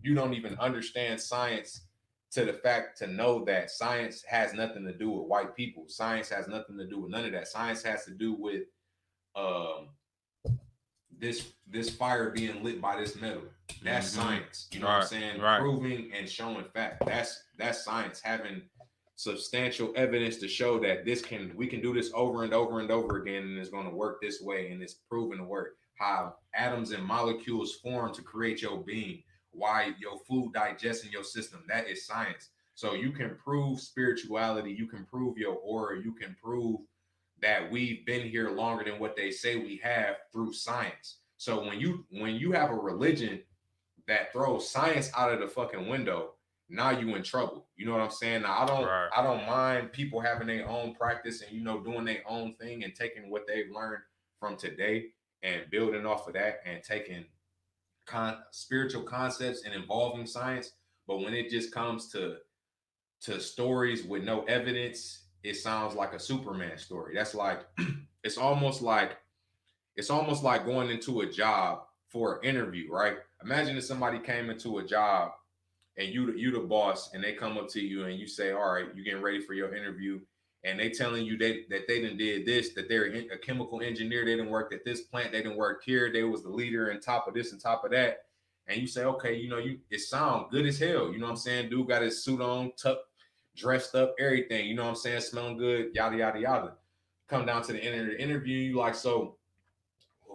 you don't even understand science, to the fact to know that science has nothing to do with white people. Science has nothing to do with none of that. Science has to do with um this fire being lit by this metal. That's science. You know what I'm Right, saying? right. Proving and showing fact. That's science. Having substantial evidence to show that we can do this over and over and over again, and it's going to work this way, and it's proven to work. How atoms and molecules form to create your being, why your food digests in your system. That is science. So you can prove spirituality, you can prove your aura, you can prove that we've been here longer than what they say we have through science. So when you have a religion that throws science out of the fucking window, now you in trouble. You know what I'm saying? Now Right. I don't mind people having their own practice and doing their own thing and taking what they've learned from today and building off of that and taking spiritual concepts and involving science. But when it just comes to stories with no evidence, it sounds like a Superman story. That's like it's almost like going into a job for an interview, right? Imagine if somebody came into a job and you the boss, and they come up to you and you say, "All right, you getting ready for your interview," and they telling you that they done did this, that they're a chemical engineer, they didn't work at this plant, they didn't work here, they was the leader and top of this and top of that, and you say, "Okay, it sound good as hell." You know what I'm saying? Dude got his suit on, tucked, dressed up, everything. You know what I'm saying? Smelling good, yada yada yada. Come down to the end of the interview, you like, so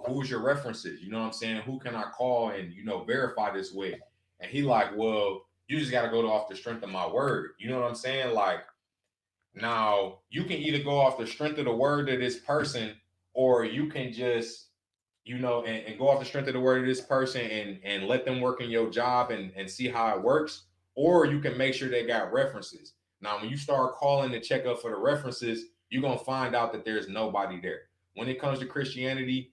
who's your references? You know what I'm saying? Who can I call and verify this with? And he like, well, you just got to go off the strength of my word. You know what I'm saying? Like, now you can either go off the strength of the word of this person, or you can just and go off the strength of the word of this person and let them work in your job and see how it works. Or you can make sure they got references. Now when you start calling to check up for the references, you're going to find out that there's nobody there. When it comes to Christianity,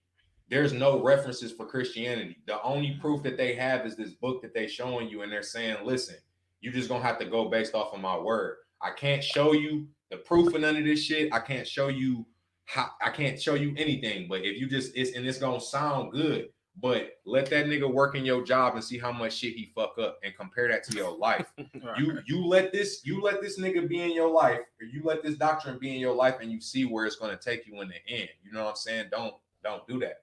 there's no references for Christianity. The only proof that they have is this book that they showing you, and they're saying, listen, you just gonna have to go based off of my word. I can't show you the proof of none of this shit. I can't show you anything. But if you it's gonna sound good. But let that nigga work in your job and see how much shit he fuck up, and compare that to your life. Right. You let this nigga be in your life, or you let this doctrine be in your life, and you see where it's gonna take you in the end. You know what I'm saying? Don't do that.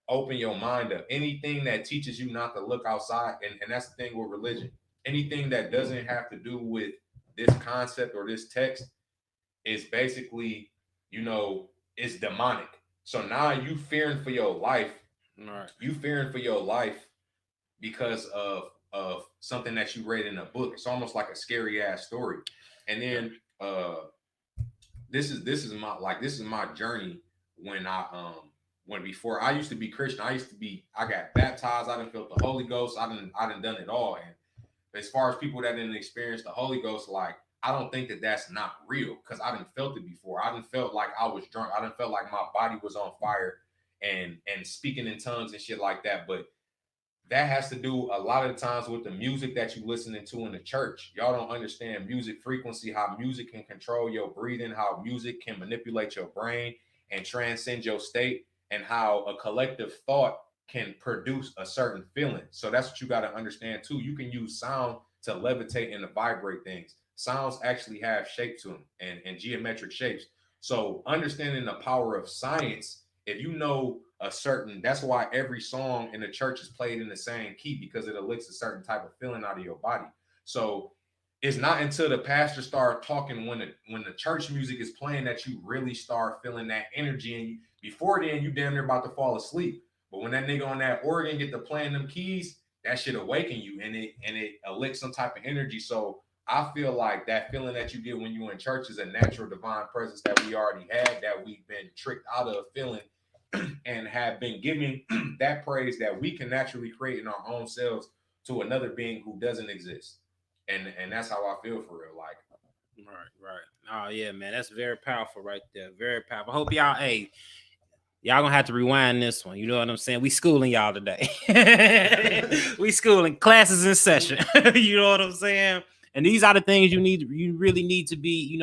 Open your mind up. Anything that teaches you not to look outside, and that's the thing with religion. Anything that doesn't have to do with this concept or this text is basically, it's demonic. So now you fearing for your life. Right. You fearing for your life because of something that you read in a book. It's almost like a scary ass story. And then this is my journey. When before I used to be Christian, I got baptized, I done felt the Holy Ghost, I done it all. And as far as people that didn't experience the Holy Ghost, like, I don't think that that's not real, because I didn't felt it before. I didn't felt like I was drunk. I didn't felt like my body was on fire and speaking in tongues and shit like that. But that has to do a lot of the times with the music that you listening to in the church. Y'all don't understand music frequency, how music can control your breathing, how music can manipulate your brain and transcend your state, and how a collective thought can produce a certain feeling. So that's what you got to understand too. You can use sound to levitate and to vibrate things. Sounds actually have shape to them, and geometric shapes. So understanding the power of science, if you know that's why every song in the church is played in the same key, because it elicits a certain type of feeling out of your body. So it's not until the pastor start talking, when the church music is playing, that you really start feeling that energy. And before then, you damn near about to fall asleep. But when that nigga on that organ get to playing them keys, that should awaken you, and it elicits some type of energy. So I feel like that feeling that you get when you in church is a natural divine presence that we already had, that we've been tricked out of feeling and have been giving that praise that we can naturally create in our own selves to another being who doesn't exist. And that's how I feel for real. Like, Right. Oh yeah, man, that's very powerful right there. Very powerful. I hope y'all, hey, y'all gonna have to rewind this one. You know what I'm saying? We schooling y'all today. We schooling, classes in session. You know what I'm saying? And these are the things you really need to be,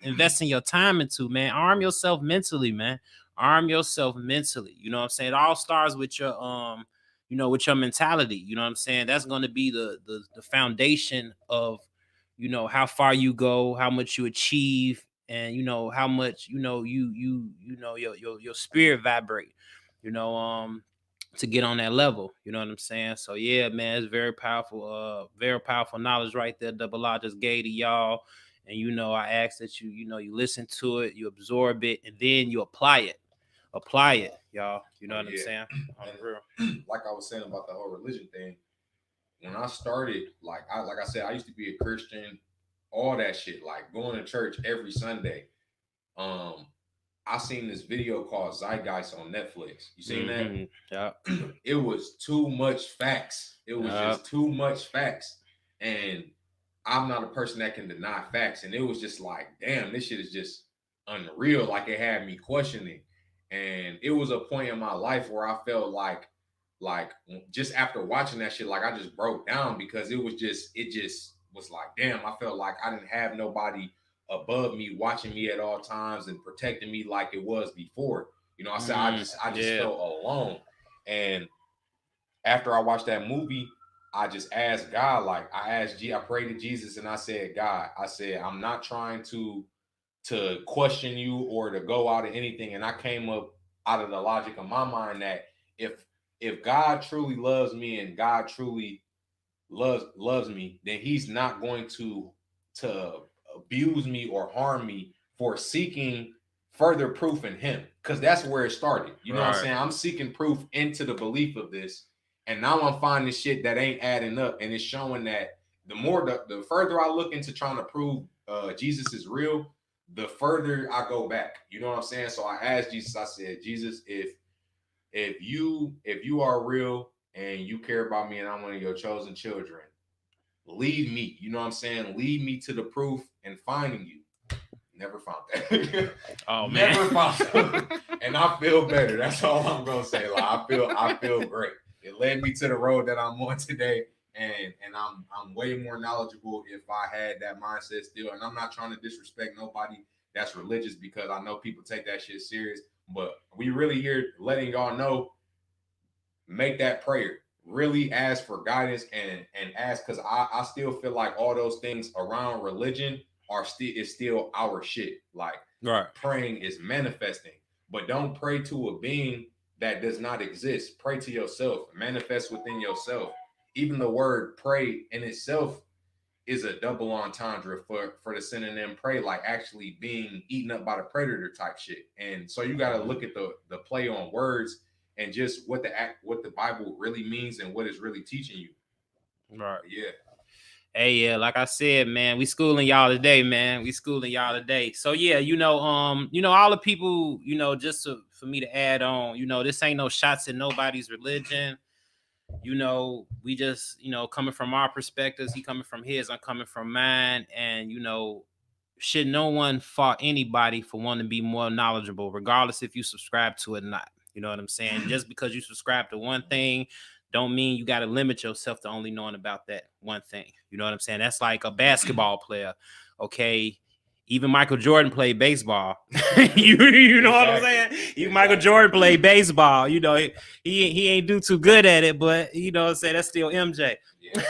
investing your time into, man. Arm yourself mentally, man. Arm yourself mentally. You know what I'm saying? It all starts with your with your mentality. You know what I'm saying? That's gonna be the foundation of, how far you go, how much you achieve, and how much your spirit vibrate, you know, to get on that level. You know what I'm saying? So yeah, man, it's very powerful knowledge right there. Double R just gave to y'all. And I ask that you listen to it, you absorb it, and then you apply it. Apply it, y'all. You know oh what I'm yeah. saying? On the real. Like I was saying about the whole religion thing, when I started, like I said, I used to be a Christian, all that shit, like going to church every Sunday. Um, I seen this video called Zeitgeist on Netflix. You seen that? Mm-hmm. Yeah. It was too much facts. It was Yeah. just too much facts. And I'm not a person that can deny facts. And it was just like, damn, this shit is just unreal. Like it had me questioning. And it was a point in my life where I felt like just after watching that shit, like I just broke down because it just was like, damn, I felt like I didn't have nobody above me watching me at all times and protecting me like it was before. You know, I said I just Yeah. felt alone. And after I watched that movie, I just asked God, like I prayed to Jesus and I said, God, I said, I'm not trying to question you or to go out of anything. And I came up out of the logic of my mind that if if God truly loves me and God truly loves me, then he's not going to abuse me or harm me for seeking further proof in him. Because that's where it started. You know what I'm Right. saying? I'm seeking proof into the belief of this. And now I'm finding shit that ain't adding up. And it's showing that the further I look into trying to prove Jesus is real, the further I go back. You know what I'm saying? So I asked Jesus, I said, Jesus, if you are real and you care about me and I'm one of your chosen children, lead me. You know what I'm saying? Lead me to the proof and finding you. Never found that. Oh man. Never found that. And I feel better. That's all I'm gonna say. Like I feel great. It led me to the road that I'm on today. And I'm way more knowledgeable if I had that mindset still. And I'm not trying to disrespect nobody that's religious because I know people take that shit serious. But we really here letting y'all know, make that prayer. Really ask for guidance and ask, because I still feel like all those things around religion are still our shit. Like Right. praying is manifesting, but don't pray to a being that does not exist. Pray to yourself, manifest within yourself. Even the word pray in itself is a double entendre for the synonym prey, like actually being eaten up by the predator type shit. And so you got to look at the play on words and just what the Bible really means and what it's really teaching you. Right. But yeah. Hey, yeah, like I said, man, we schooling y'all today, man. We schooling y'all today. So yeah, all the people, for me to add on, this ain't no shots at nobody's religion. We just, coming from our perspectives, he coming from his, I'm coming from mine, and should no one fault anybody for wanting to be more knowledgeable, regardless if you subscribe to it or not. You know what I'm saying? Just because you subscribe to one thing, don't mean you got to limit yourself to only knowing about that one thing. You know what I'm saying? That's like a basketball player. Okay. Even Michael Jordan played baseball. you know what I'm saying? Even Michael Jordan played baseball. He ain't do too good at it, but you know what I'm saying? That's still MJ. Yeah.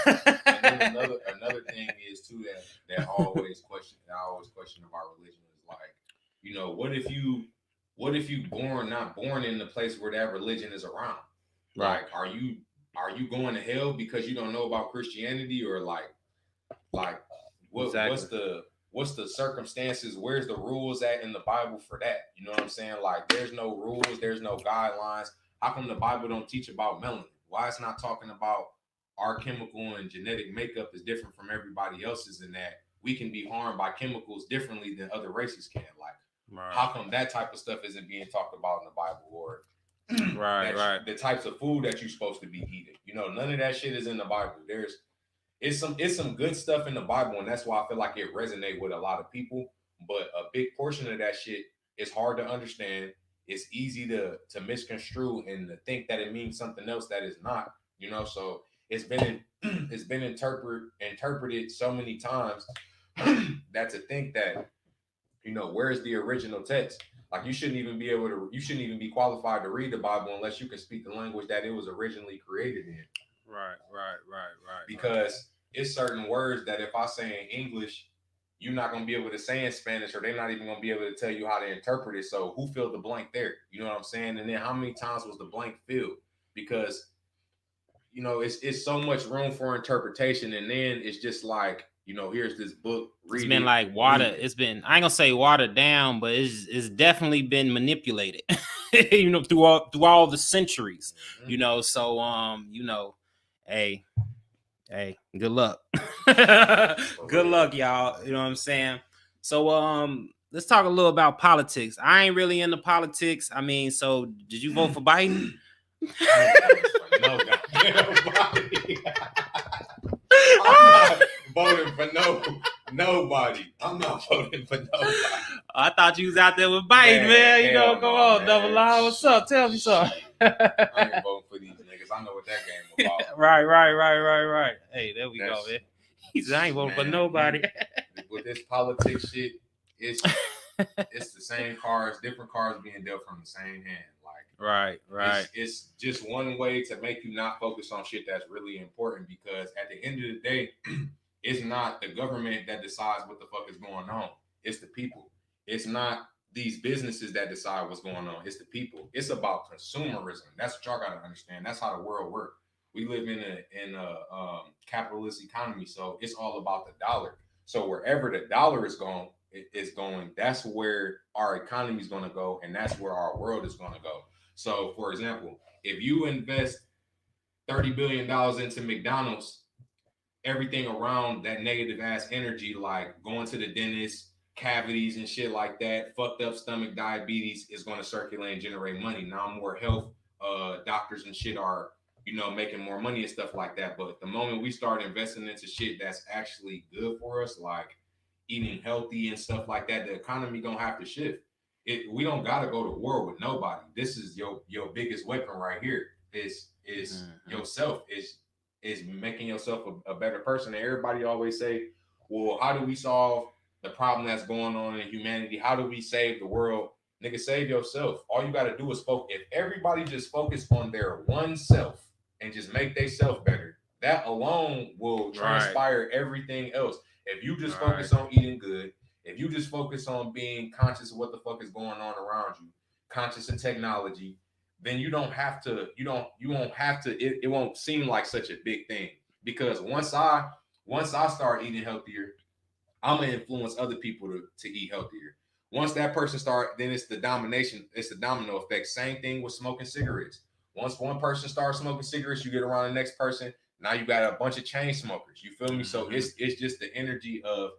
And then another thing is too that I always question about religion is like, what if you not born in the place where that religion is around? Right. Like, are you going to hell because you don't know about Christianity, or like Exactly. what's the circumstances? Where's the rules at in the Bible for that? You know what I'm saying? Like, there's no rules, there's no guidelines. How come the Bible don't teach about melanin? Why it's not talking about our chemical and genetic makeup is different from everybody else's, and that we can be harmed by chemicals differently than other races can. Like, how come that type of stuff isn't being talked about in the Bible, or the types of food that you're supposed to be eating? You know, none of that shit is in the Bible. It's some good stuff in the Bible, and that's why I feel like it resonates with a lot of people. But a big portion of that shit is hard to understand. It's easy to misconstrue and to think that it means something else that is not. You know, so it's been interpreted so many times that to think that, you know, where's the original text? Like, you shouldn't even be qualified to read the Bible unless you can speak the language that it was originally created in. Right. Because it's certain words that if I say in English, you're not gonna be able to say in Spanish, or they're not even gonna be able to tell you how to interpret it. So who filled the blank there? You know what I'm saying? And then how many times was the blank filled? Because, you know, it's so much room for interpretation, and then it's just like, you know, here's this book. It's been like water. It's been, I ain't gonna say watered down, but it's definitely been manipulated. You know, through all the centuries. Mm-hmm. You know, so you know, hey, good luck. Good luck, y'all. You know what I'm saying? So let's talk a little about politics. I ain't really into politics. I mean, so did you vote for Biden? No, nobody. I'm not voting for nobody. I'm not voting for nobody. I thought you was out there with Biden, man. You know, come on, Double Line. What's up? Tell me something. I ain't voting for these niggas. I know what that game about. Right. Hey, there we go, man. He said, I ain't voting for nobody. With this politics shit, it's the same cards, different cards being dealt from the same hand. Like, right. It's just one way to make you not focus on shit that's really important, because at the end of the day, it's not the government that decides what the fuck is going on. It's the people. It's not these businesses that decide what's going on. It's the people. It's about consumerism. That's what y'all gotta understand. That's how the world works. We live in a capitalist economy, so it's all about the dollar. So wherever the dollar is going, that's where our economy is going to go, and that's where our world is going to go. So, for example, if you invest $30 billion into McDonald's, everything around that negative ass energy, like going to the dentist, cavities and shit like that, fucked up stomach, diabetes, is going to circulate and generate money. Now more health doctors and shit are, you know, making more money and stuff like that. But the moment we start investing into shit that's actually good for us, like eating healthy and stuff like that, the economy gonna have to shift. We don't gotta go to war with nobody. This is your biggest weapon right here. Is yourself. Is making yourself a better person. And everybody always say, well, how do we solve the problem that's going on in humanity? How do we save the world? Nigga, save yourself. All you gotta do is focus. If everybody just focus on their one self and just make they self better, that alone will transpire everything else. If you just focus on eating good, if you just focus on being conscious of what the fuck is going on around you, conscious of technology, then you won't have to, it won't seem like such a big thing. Because once I start eating healthier, I'm gonna influence other people to eat healthier. Once that person start, then it's the domino effect. Same thing with smoking cigarettes. Once one person starts smoking cigarettes, you get around the next person. Now you got a bunch of chain smokers. You feel me? So it's just the energy of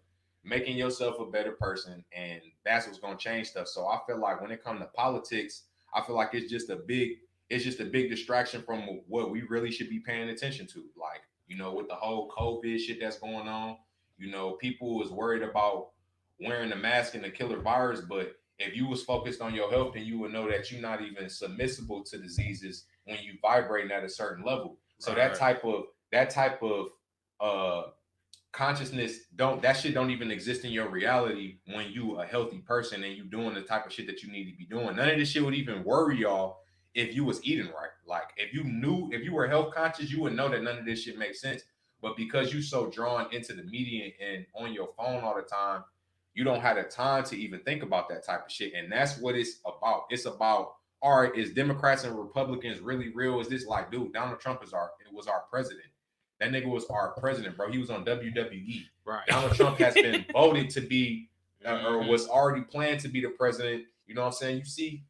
making yourself a better person, and that's what's gonna change stuff. So I feel like when it comes to politics, I feel like it's just a big distraction from what we really should be paying attention to. Like, you know, with the whole COVID shit that's going on, you know, people is worried about wearing a mask and the killer virus, but if you was focused on your health, then you would know that you're not even submissible to diseases when you vibrating at a certain level. So that type of consciousness that shit don't even exist in your reality when you a healthy person and you doing the type of shit that you need to be doing. None of this shit would even worry y'all if you was eating right. Like, if you were health conscious, you would know that none of this shit makes sense. But because you so drawn into the media and on your phone all the time, you don't have the time to even think about that type of shit. And that's what it's about. It's about, all right, is Democrats and Republicans really real? Is this like, dude, Donald Trump was our president. That nigga was our president, bro. He was on WWE. Right. Donald Trump has been voted to be, or was already planned to be the president. You know what I'm saying?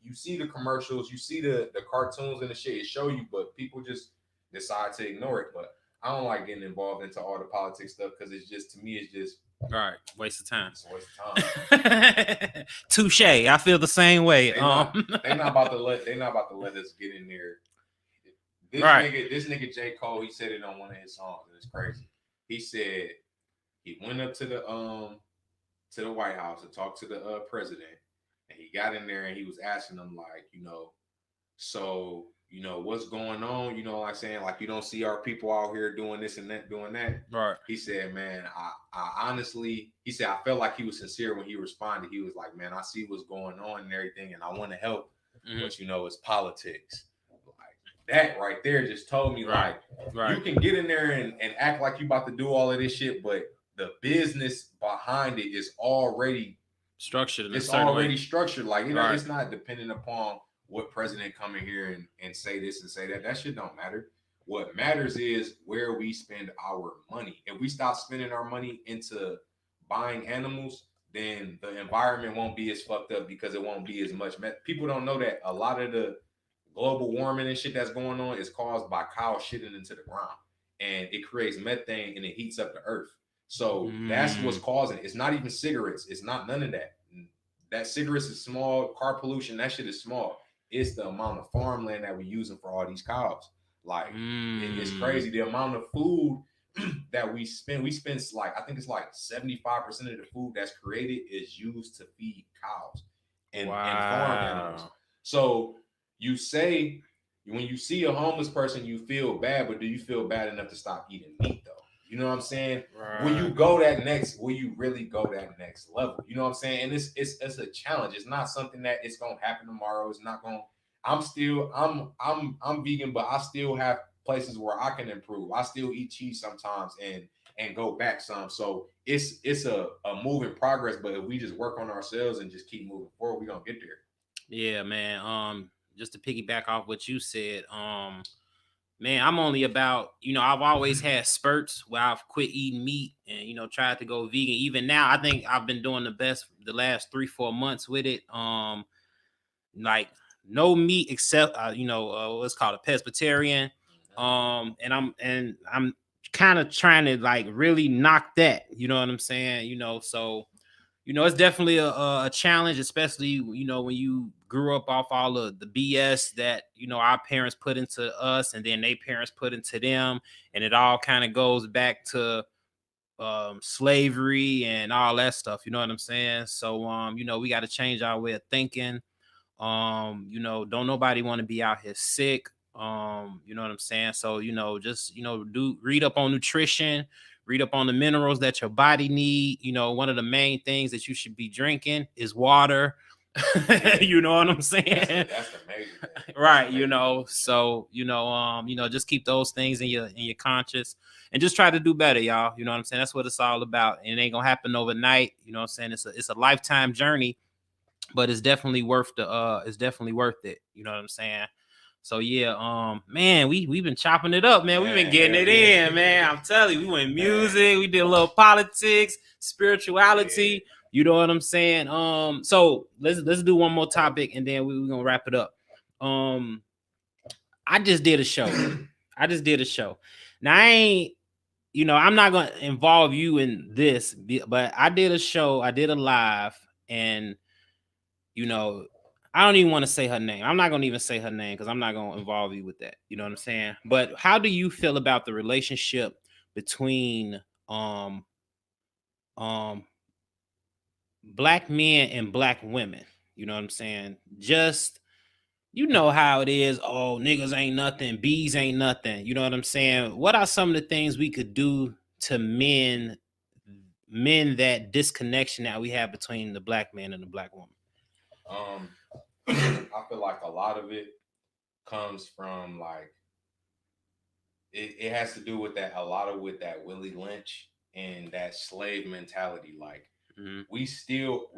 You see the commercials, you see the cartoons and the shit it show you, but people just decide to ignore it. But I don't like getting involved into all the politics stuff because it's just to me it's just Right, waste of time. it's a waste of time. Touche. I feel the same way. They not about to let us get in there. Right. This nigga J. Cole, he said it on one of his songs, and it's crazy. He said he went up to the White House to talk to the president, and he got in there and he was asking them like, so what's going on? Like saying like you don't see our people out here doing this and that, doing that. Right. He said, man, I honestly, he said I felt like he was sincere when he responded. He was like, man, I see what's going on and everything, and I want to help, but it's politics. That right there just told me like you can get in there and act like you about to do all of this shit, but the business behind it is already structured. It's already structured. Like it's not dependent upon what president come in here and say this and say that. That shit don't matter. What matters is where we spend our money. If we stop spending our money into buying animals, then the environment won't be as fucked up because it won't be as much. People don't know that a lot of the global warming and shit that's going on is caused by cows shitting into the ground, and it creates methane and it heats up the earth. So that's what's causing it. It's not even cigarettes. It's not none of that. That cigarettes is small. Car pollution, that shit is small. It's the amount of farmland that we're using for all these cows. Like it's crazy the amount of food that we spend. We spend like I think it's like 75% of the food that's created is used to feed cows and farm animals. So you say when you see a homeless person, you feel bad, but do you feel bad enough to stop eating meat though? You know what I'm saying? Right. Will you really go that next level? You know what I'm saying? And it's a challenge. It's not something that it's gonna happen tomorrow. It's not gonna. I'm vegan, but I still have places where I can improve. I still eat cheese sometimes and go back some. So it's a move in progress. But if we just work on ourselves and just keep moving forward, we're gonna get there. Yeah, man. Just to piggyback off what you said, man, I'm only about, I've always had spurts where I've quit eating meat and, tried to go vegan. Even now, I think I've been doing the best the last 3-4 months with it. Like no meat except, what's called a pescatarian. And I'm kind of trying to like really knock that, you know what I'm saying? So, it's definitely a challenge, especially, when you grew up off all of the BS that, our parents put into us and then their parents put into them. And it all kind of goes back to slavery and all that stuff. You know what I'm saying? So, we got to change our way of thinking. Don't nobody want to be out here sick. You know what I'm saying? So, just, read up on nutrition, read up on the minerals that your body need. One of the main things that you should be drinking is water. You know what I'm saying? That's amazing. Right. So, just keep those things in your conscious and just try to do better, y'all. You know what I'm saying? That's what it's all about. And it ain't gonna happen overnight. You know what I'm saying? It's a lifetime journey, but it's definitely worth it. You know what I'm saying? So yeah, man, we've been chopping it up, man. We've been getting it in, man. I'm telling you, we went music, we did a little politics, spirituality. You know what I'm saying? So let's do one more topic and then we're gonna wrap it up. I just did a show. Now I ain't, I'm not gonna involve you in this, but I did a show, I did a live, and I don't even want to say her name. I'm not going to even say her name because I'm not going to involve you with that. You know what I'm saying? But how do you feel about the relationship between black men and black women? You know what I'm saying? Just how it is. Oh, niggas ain't nothing. Bees ain't nothing. You know what I'm saying? What are some of the things we could do to mend that disconnection that we have between the black man and the black woman? I feel like a lot of it comes from like it has to do with that with that Willie Lynch and that slave mentality. Like we still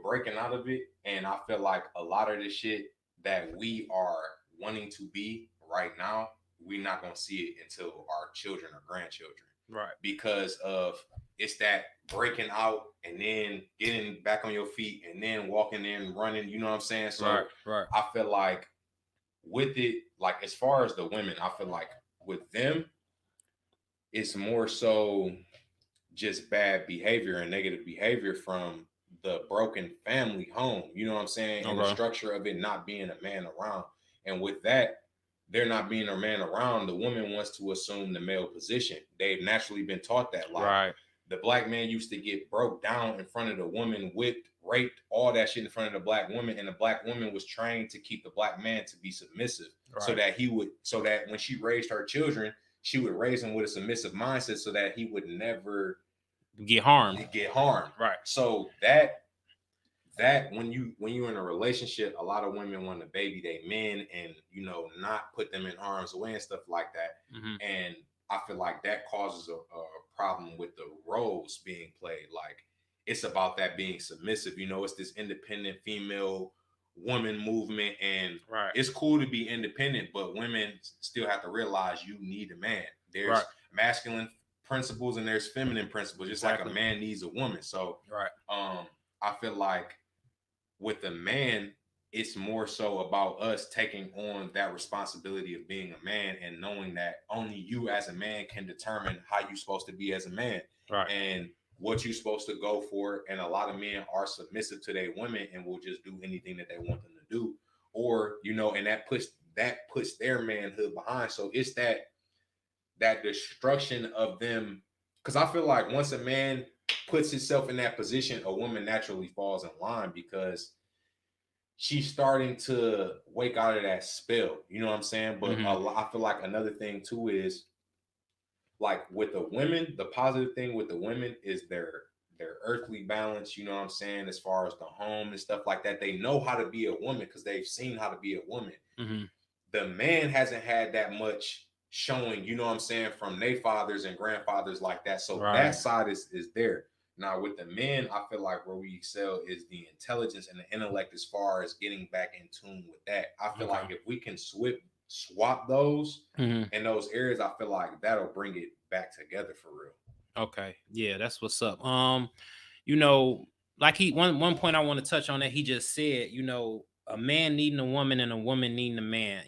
breaking out of it, and I feel like a lot of the shit that we are wanting to be right now, we're not gonna see it until our children or grandchildren. Right. Because of it's that breaking out and then getting back on your feet and then walking in, running, you know what I'm saying? So right. I feel like with it, like as far as the women, I feel like with them, it's more so just bad behavior and negative behavior from the broken family home. You know what I'm saying? And the Okay. structure of it not being a man around. And with that, there not being a man around, the woman wants to assume the male position. They've naturally been taught that. Like Right. the black man used to get broke down in front of the woman, whipped, raped, all that shit in front of the black woman. And the black woman was trained to keep the black man to be submissive. So Right. that he would, so that when she raised her children, she would raise him with a submissive mindset so that he would never Get harmed. get harmed. Right. So that when you're in a relationship, a lot of women want to baby they men and not put them in harm's way and stuff like that. Mm-hmm. And I feel like that causes a problem with the roles being played. Like it's about that being submissive. It's this independent female woman movement, and Right. it's cool to be independent, but women still have to realize you need a man. There's Right. masculine principles and there's feminine principles, just like a Exactly. man needs a woman. So Right. I feel like with a man, it's more so about us taking on that responsibility of being a man and knowing that only you as a man can determine how you're supposed to be as a man. Right. And what you're supposed to go for. And a lot of men are submissive to their women and will just do anything that they want them to do. Or, and that puts their manhood behind. So it's that destruction of them. Because I feel like once a man puts himself in that position, a woman naturally falls in line because she's starting to wake out of that spell. You know what I'm saying? But I feel like another thing too is like with the women, the positive thing with the women is their earthly balance. You know what I'm saying? As far as the home and stuff like that, they know how to be a woman because they've seen how to be a woman. Mm-hmm. The man hasn't had that much showing, you know what I'm saying, from their fathers and grandfathers like that. So Right. that side is there. Now with the men, I feel like where we excel is the intelligence and the intellect as far as getting back in tune with that. I feel like if we can swap those in those areas, I feel like that'll bring it back together for real. Okay. Yeah, that's what's up. Like one point I want to touch on that he just said, a man needing a woman and a woman needing a man.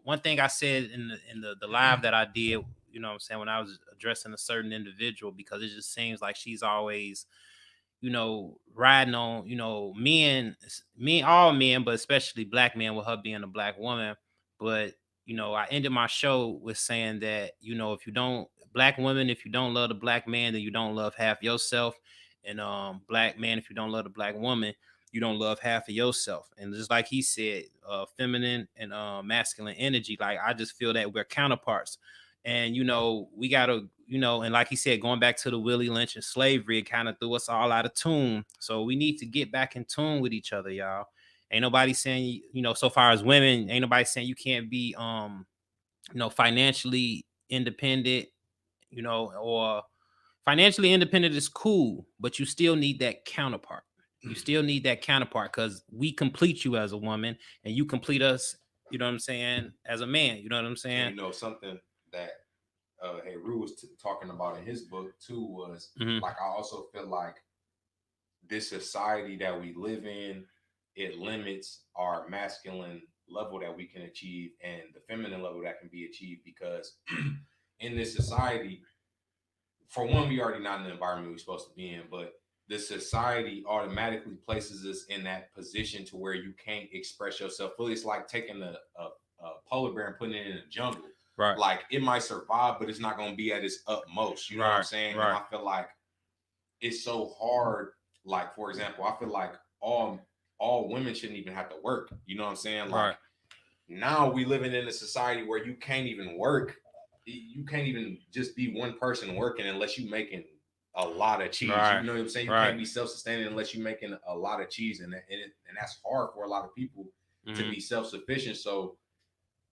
One thing I said in the live that I did, what I'm saying, when I was addressing a certain individual, because it just seems like she's always, riding on, all men, but especially black men with her being a black woman. But, I ended my show with saying that, if you don't, black women, if you don't love the black man, then you don't love half yourself. And black man, if you don't love the black woman, you don't love half of yourself. And just like he said, feminine and masculine energy, like I just feel that we're counterparts. And we gotta, and like he said, going back to the Willie Lynch and slavery, it kind of threw us all out of tune. So we need to get back in tune with each other, y'all. Ain't nobody saying, so far as women, ain't nobody saying you can't be financially independent, or financially independent is cool, but you still need that counterpart. You still need that counterpart because we complete you as a woman and you complete us, you know what I'm saying, as a man. You know what I'm saying? And something that Heru was talking about in his book too was like I also feel like this society that we live in, it limits our masculine level that we can achieve and the feminine level that can be achieved because in this society, for one, we already not in the environment we're supposed to be in, but the society automatically places us in that position to where you can't express yourself fully. It's like taking a polar bear and putting it in a jungle. Right. Like it might survive, but it's not going to be at its utmost. You know what I'm saying? Right. And I feel like it's so hard. Like, for example, I feel like all women shouldn't even have to work. You know what I'm saying? Like now we living in a society where you can't even work. You can't even just be one person working unless you making a lot of cheese. Right. You know what I'm saying? You can't be self-sustaining unless you're making a lot of cheese, and that's hard for a lot of people to be self-sufficient. So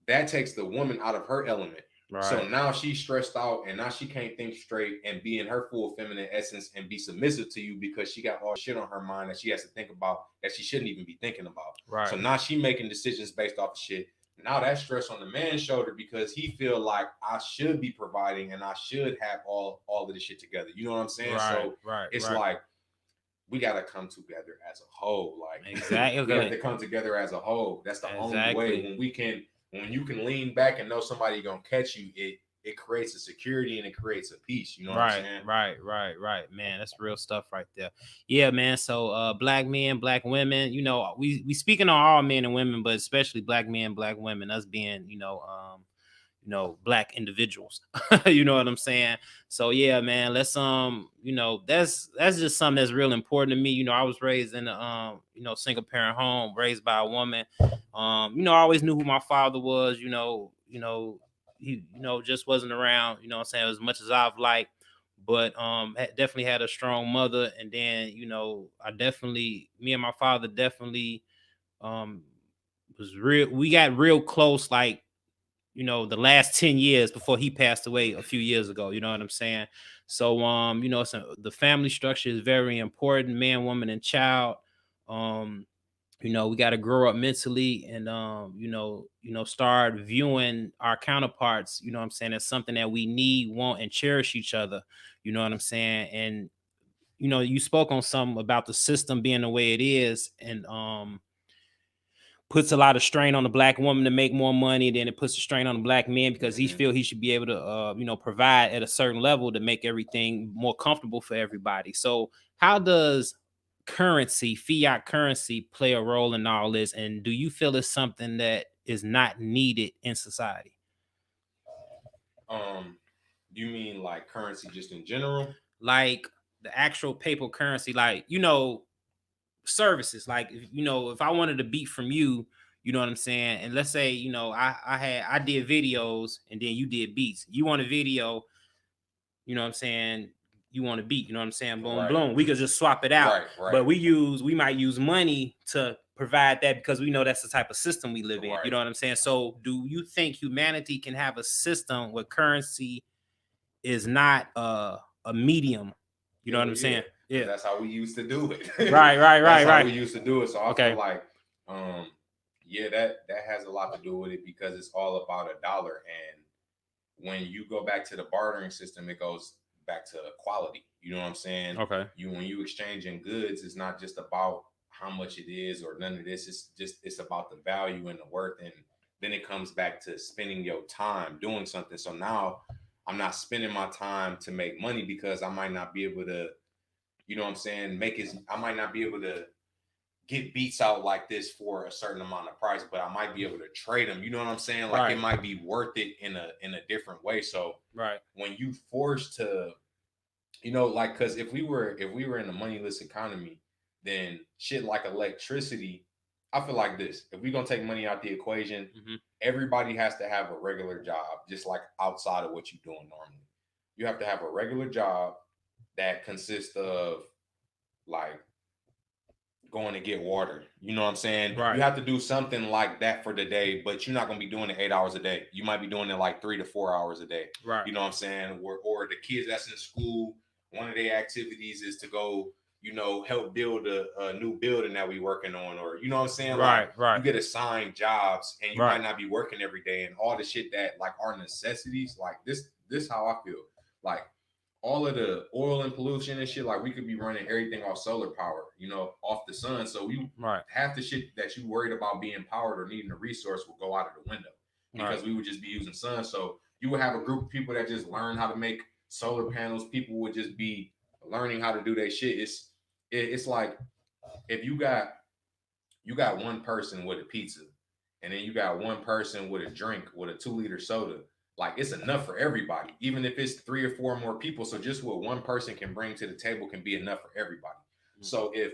that takes the woman out of her element. Right. So now she's stressed out and now she can't think straight and be in her full feminine essence and be submissive to you because she got all shit on her mind that she has to think about that she shouldn't even be thinking about. Right. So now she making decisions based off of shit. Now that's stress on the man's shoulder because he feel like I should be providing and I should have all of this shit together. You know what I'm saying? So it's like we got to come together as a whole. Like exactly, we have to come together as a whole. That's the only way when you can lean back and know somebody gonna catch you. it creates a security and it creates a peace. You know what I'm Right, saying? right. Man, that's real stuff right there. Yeah, man. So black men, black women, we speaking on all men and women, but especially black men, black women, us being, black individuals. You know what I'm saying? So yeah, man, let's that's just something that's real important to me. I was raised in a single parent home, raised by a woman. I always knew who my father was. He just wasn't around, what I'm saying, as much as I've liked, but definitely had a strong mother. And then I definitely, me and my father definitely um was real, we got real close, like the last 10 years before he passed away a few years ago. You know what I'm saying? So so the family structure is very important, man, woman, and child. um we got to grow up mentally and start viewing our counterparts, what I'm saying, as something that we need, want, and cherish each other. You know what I'm saying? And you spoke on something about the system being the way it is, and puts a lot of strain on the black woman to make more money. Then it puts a strain on the black man because he feel he should be able to provide at a certain level to make everything more comfortable for everybody. So how does currency, fiat currency, play a role in all this, and do you feel it's something that is not needed in society? You mean like currency just in general? Like the actual paper currency, like services, like if I wanted a beat from you, you know what I'm saying, and let's say I did videos and then you did beats. You want a video, you know what I'm saying, you want a beat, you know what I'm saying, boom, Right. boom, we could just swap it out. Right. But we might use money to provide that because we know that's the type of system we live in. You know what I'm saying? So do you think humanity can have a system where currency is not a medium? You know what I'm saying? Yeah. That's how we used to do it. Right. That's how we used to do it. So I Okay. feel like, that has a lot to do with it because it's all about a dollar. And when you go back to the bartering system, it goes back to equality. You know what I'm saying? Okay. When you exchanging goods, it's not just about how much it is or none of this. It's about the value and the worth. And then it comes back to spending your time doing something. So now I'm not spending my time to make money because I might not be able to, you know what I'm saying, I might not be able to get beats out like this for a certain amount of price, but I might be able to trade them. You know what I'm saying? Like it might be worth it in a different way. So when you forced to, like, because if we were in a moneyless economy, then shit like electricity, I feel like this. If we're gonna take money out the equation, everybody has to have a regular job, just like outside of what you're doing normally. You have to have a regular job that consists of like going to get water. You know what I'm saying? Right. You have to do something like that for the day, but you're not going to be doing it 8 hours a day. You might be doing it like 3 to 4 hours a day. Right. You know what I'm saying? Or the kids that's in school, one of their activities is to go, help build a new building that we working on, or you know what I'm saying? Right. You get assigned jobs and you might not be working every day, and all the shit that like are necessities. Like this how I feel. Like all of the oil and pollution and shit, like we could be running everything off solar power, off the sun. So half the shit that you worried about being powered or needing a resource will go out of the window because we would just be using sun. So you would have a group of people that just learn how to make solar panels. People would just be learning how to do their shit. It's like if you got one person with a pizza and then you got one person with a drink with a 2-liter soda, like it's enough for everybody, even if it's 3 or 4 more people. So just what one person can bring to the table can be enough for everybody. So if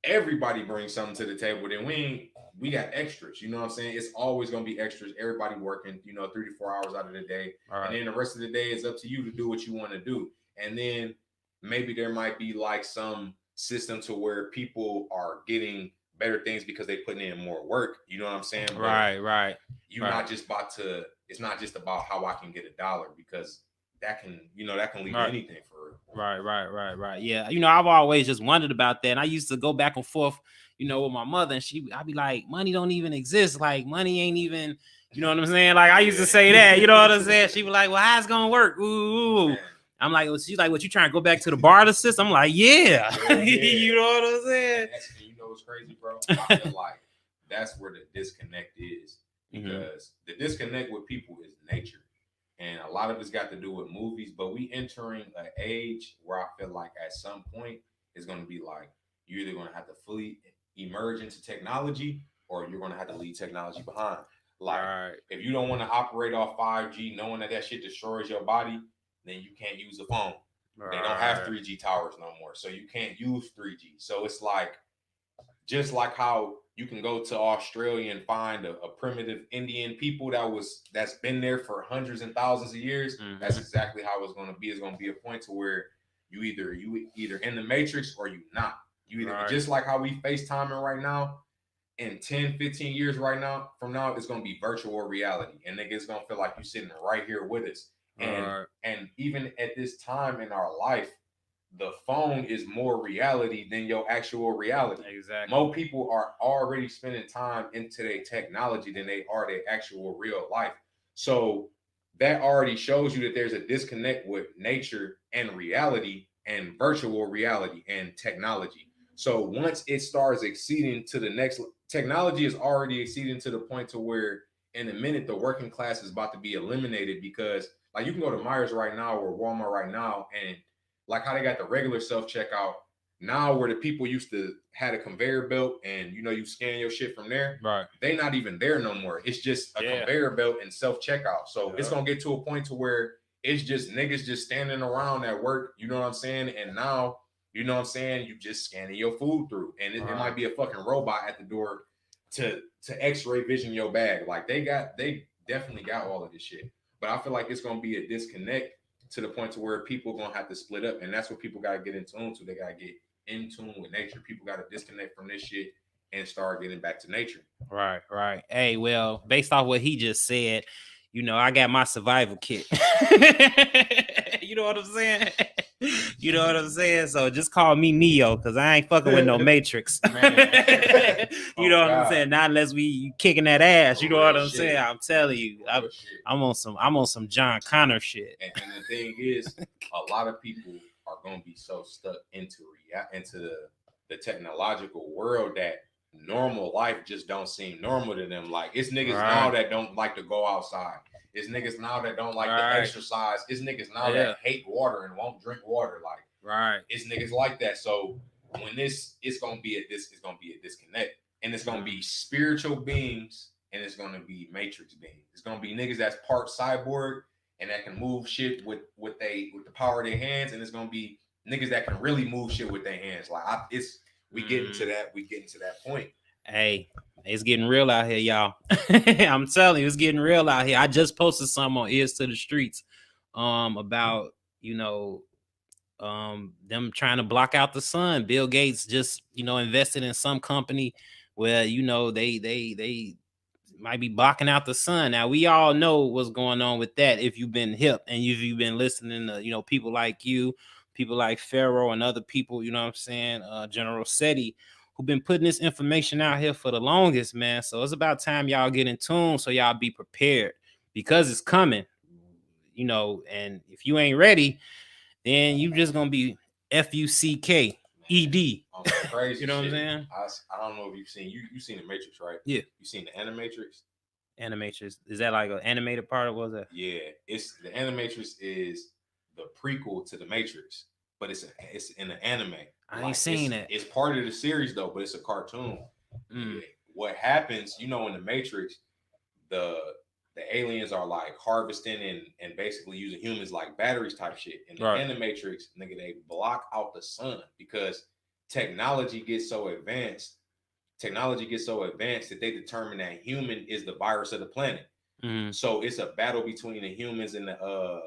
everybody brings something to the table, then we got extras. You know what I'm saying? It's always gonna be extras. Everybody working, 3 to 4 hours out of the day, and then the rest of the day is up to you to do what you want to do. And then maybe there might be like some system to where people are getting better things because they putting in more work. You know what I'm saying? Right. You're not just about to. It's not just about how I can get $1 because that can lead to anything for real. Right. Yeah. I've always just wondered about that. And I used to go back and forth, with my mother, and I'd be like, money don't even exist. Like money ain't even, you know what I'm saying? Like I used to say that, you know what I'm saying? She'd be like, well, how's it gonna work? Ooh. I'm like, she's like, what, you trying to go back to the barter system? I'm like, yeah. You know what I'm saying? You know what's crazy, bro? I feel like that's where the disconnect is. Because the disconnect with people is nature. and a lot of it's got to do with movies. But we entering an age where I feel like at some point it's going to be like you're either going to have to fully emerge into technology or you're going to have to leave technology behind. Like Right. if you don't want to operate off 5G, knowing that that shit destroys your body, then you can't use the phone. They don't have Right. 3G towers no more, so you can't use 3G. So it's like just like how you can go to Australia and find a primitive Indian people that's been there for hundreds and thousands of years. Mm-hmm. That's exactly how it's going to be. It's going to be a point to where you either in the matrix or you not. You either Right. just like how we FaceTiming right now. In 10, 15 years right now from now, it's gonna be virtual reality. And nigga, it's gonna feel like you sitting right here with us. And Right. and even at this time in our life, the phone is more reality than your actual reality. Exactly. More people are already spending time into their technology than they are their actual real life. So that already shows you that there's a disconnect with nature and reality and virtual reality and technology. So once it starts exceeding to the next, technology is already exceeding to the point to where in a minute the working class is about to be eliminated because like you can go to Myers right now or Walmart right now and like how they got the regular self checkout now where the people used to had a conveyor belt and you know you scan your shit from there. Right. They not even there no more. It's just a Yeah. conveyor belt and self checkout. So it's Yeah. gonna get to a point to where it's just niggas just standing around at work. You know what I'm saying? And now you know what I'm saying? You just scanning your food through, and it might be a fucking robot at the door to X-ray vision your bag. Like they definitely got all of this shit. But I feel like it's gonna be a disconnect to the point to where people are gonna have to split up, and that's what people gotta get in tune to. They gotta get in tune with nature. People gotta disconnect from this shit and start getting back to nature. Right. Right. Hey, well, based off what he just said, I got my survival kit. You know what I'm saying? You know what I'm saying? So just call me Neo because I ain't fucking with no Matrix. You know what I'm saying? Not unless we kicking that ass. You know what I'm saying? I'm telling you, I'm on some John Connor shit. And the thing is, a lot of people are gonna be so stuck into the technological world that normal life just don't seem normal to them. Like it's niggas now that don't like to go outside. It's niggas now that don't like to exercise. It's niggas now that hate water and won't drink water. Like it's niggas like that. So when it's gonna be a disconnect, and it's gonna be spiritual beings and it's gonna be matrix beings. It's gonna be niggas that's part cyborg and that can move shit with the power of their hands, and it's gonna be niggas that can really move shit with their hands. Like we getting to that point. Hey, it's getting real out here, y'all. I'm telling you, it's getting real out here. I just posted something on Ears to the Streets about them trying to block out the sun. Bill Gates just invested in some company where they might be blocking out the sun. Now we all know what's going on with that if you've been hip and if you've been listening to people like you, people like Pharaoh and other people, you know what I'm saying, General Seti, who've been putting this information out here for the longest, man. So it's about time y'all get in tune so y'all be prepared because it's coming, and if you ain't ready, then you just gonna be FUCK. ED. Crazy you know shit. what I'm saying? I don't know if you've seen you seen the Matrix, right? Yeah. You seen the Animatrix? Animatrix. Is that like an animated part or what was that? Yeah. It's the Animatrix is the prequel to the Matrix, but it's in the anime. I ain't seen it. It's part of the series though, but it's a cartoon. Yeah. What happens, in the Matrix, the aliens are like harvesting and basically using humans like batteries type shit. In the Animatrix, nigga, they block out the sun because technology gets so advanced that they determine that human is the virus of the planet. So it's a battle between the humans and the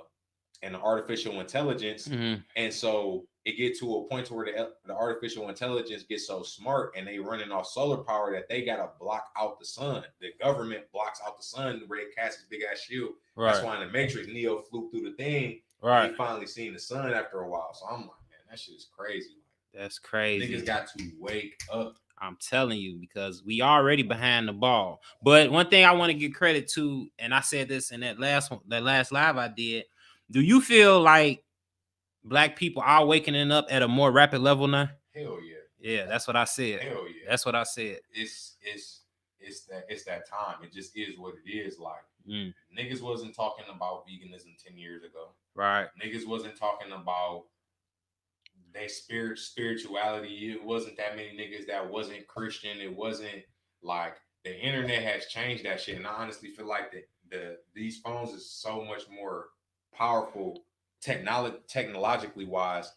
artificial intelligence. And so it get to a point where the artificial intelligence gets so smart and they running off solar power that they gotta block out the sun. The government blocks out the sun where they cast this big ass shield. That's why in the Matrix, Neo flew through the thing. And he finally seen the sun after a while. So I'm like, man, that shit is crazy. That's crazy. Niggas got to wake up. I'm telling you, because we already behind the ball. But one thing I want to give credit to, and I said this in that last live I did. Do you feel like Black people are waking up at a more rapid level now? Hell yeah. Yeah, that's what I said. Hell yeah. That's what I said. It's it's that time. It just is what it is. Like niggas wasn't talking about veganism 10 years ago. Right. Niggas wasn't talking about their spirituality. It wasn't that many niggas that wasn't Christian. It wasn't like the internet has changed that shit. And I honestly feel like these phones is so much more powerful technologically wise.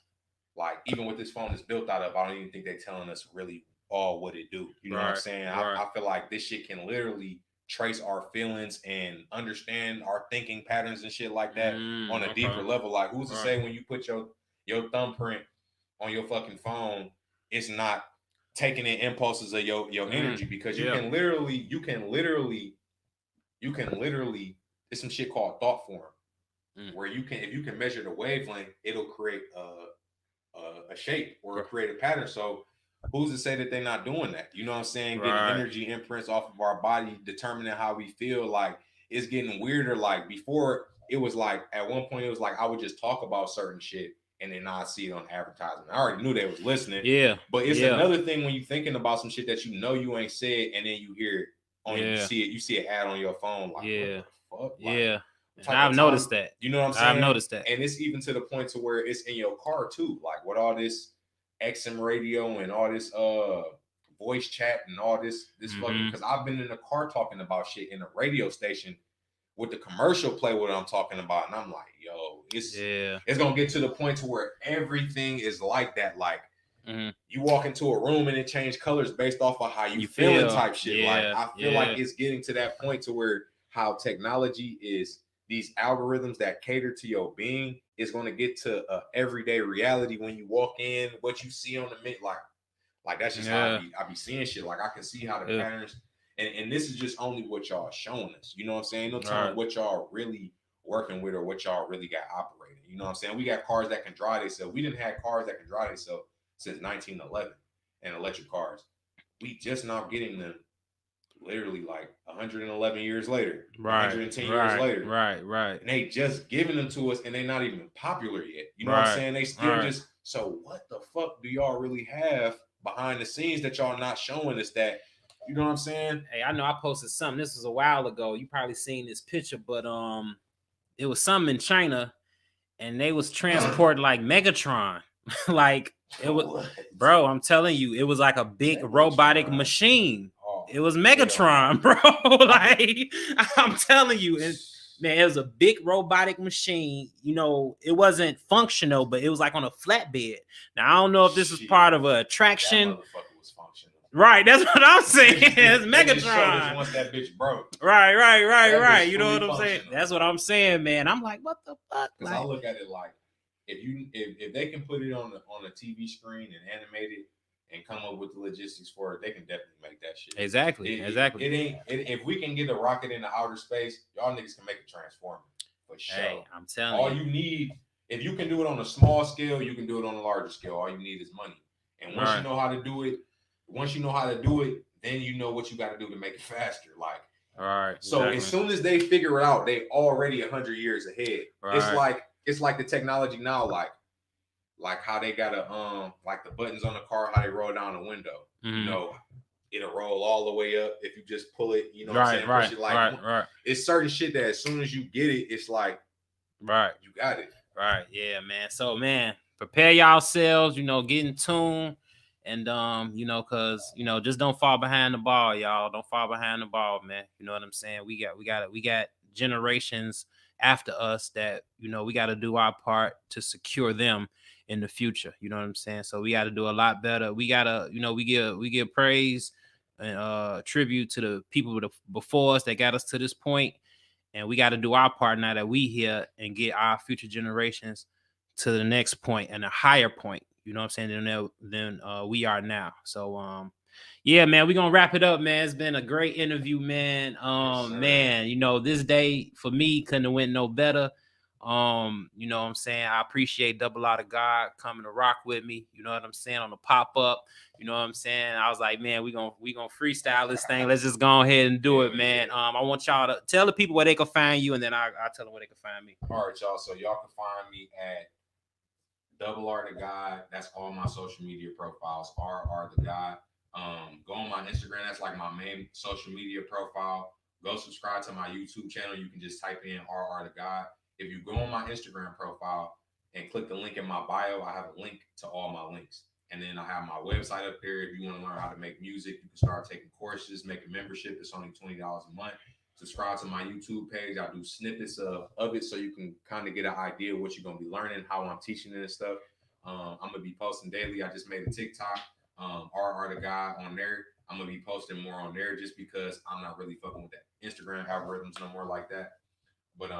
Like even what this phone is built out of, I don't even think they're telling us really all what it do. You know what I'm saying? I feel like this shit can literally trace our feelings and understand our thinking patterns and shit like that on a deeper level. Like who's to say when you put your thumbprint on your fucking phone, it's not taking in impulses of your energy, because you can literally there's some shit called thought form, where you can, if you can measure the wavelength, it'll create a shape or create a pattern. So who's to say that they're not doing that? You know what I'm saying? Getting energy imprints off of our body, determining how we feel. Like it's getting weirder. Like before, it was like at one point it was like I would just talk about certain shit and then I'd see it on advertisement. I already knew they was listening. Yeah. But it's another thing when you thinking about some shit that you know you ain't said, and then you hear it on you see an ad on your phone. Like, what the fuck? Like, I've noticed that. You know what I'm saying? I've noticed that. And it's even to the point to where it's in your car too. Like with all this XM radio and all this voice chat and all this fucking, because I've been in the car talking about shit in a radio station with the commercial play what I'm talking about, and I'm like, yo, it's gonna get to the point to where everything is like that. Like you walk into a room and it change colors based off of how you feeling type shit. Like I feel like it's getting to that point to where how technology is, these algorithms that cater to your being is going to get to everyday reality when you walk in, what you see on the mid, like that's just how I be seeing shit. Like I can see how the patterns, and this is just only what y'all showing us. You know what I'm saying? No telling what y'all really working with or what y'all really got operating. You know what I'm saying? We got cars that can drive themselves. We didn't have cars that can drive themselves since 1911, and electric cars. We just now getting them literally like 111 years later, 110 years later. Right. And they just giving them to us and they not even popular yet. You know what I'm saying? They still just, so what the fuck do y'all really have behind the scenes that y'all not showing us that, you know what I'm saying? Hey, I know I posted something. This was a while ago. You probably seen this picture, but it was something in China and they was transporting like Megatron. Like it was, bro, I'm telling you, it was like a big robotic machine. It was Megatron, bro. Like I'm telling you, and man, it was a big robotic machine. You know, it wasn't functional, but it was like on a flatbed. Now I don't know if this is part of a attraction. That motherfucker was functional. Right, that's what I'm saying. It's Megatron. Once that bitch broke. Right. You know what I'm saying? That's what I'm saying, man. I'm like, what the fuck? Because I look at it like, if they can put it on a TV screen and animate it and come up with the logistics for it, they can definitely make that shit. Exactly. If we can get a rocket into outer space, y'all niggas can make a transformer for sure. Hey, I'm telling all you need, if you can do it on a small scale, you can do it on a larger scale. All you need is money. And once you know how to do it, then you know what you got to do to make it faster. Like, all right. So as soon as they figure it out, they already 100 years ahead. It's like the technology now, like how they got like the buttons on the car, how they roll down the window. You know, it'll roll all the way up if you just pull it. You know what I'm saying? Push it like, it's certain shit that as soon as you get it, it's like, you got it. Right. Yeah, man. So, man, prepare yourselves. You know, get in tune, and you know, cause you know, just don't fall behind the ball, y'all. Don't fall behind the ball, man. You know what I'm saying? We got generations after us that, you know, we got to do our part to secure them in the future. You know what I'm saying? So we got to do a lot better. We got to, you know, we give praise and tribute to the people before us that got us to this point, and we got to do our part now that we here and get our future generations to the next point and a higher point. You know what I'm saying? Than we are now. So yeah, man, we're gonna wrap it up, man. It's been a great interview, man. Man, you know, this day for me couldn't have went no better. You know what I'm saying? I appreciate Double Out of God coming to rock with me, you know what I'm saying, on the pop-up. You know what I'm saying? I was like, man, we gonna freestyle this thing. Let's just go ahead and do it, man. I want y'all to tell the people where they can find you, and then I'll tell them where they can find me. All right, y'all. So y'all can find me at Double R the God. That's all my social media profiles. R the God. Go on my Instagram. That's like my main social media profile. Go subscribe to my YouTube channel. You can just type in RR the God. If you go on my Instagram profile and click the link in my bio, I have a link to all my links. And then I have my website up there. If you want to learn how to make music, you can start taking courses, make a membership. It's only $20 a month. Subscribe to my YouTube page. I do snippets of it so you can kind of get an idea of what you're going to be learning, how I'm teaching it and stuff. I'm going to be posting daily. I just made a TikTok, RR the God on there. I'm going to be posting more on there just because I'm not really fucking with that Instagram algorithms no more like that. But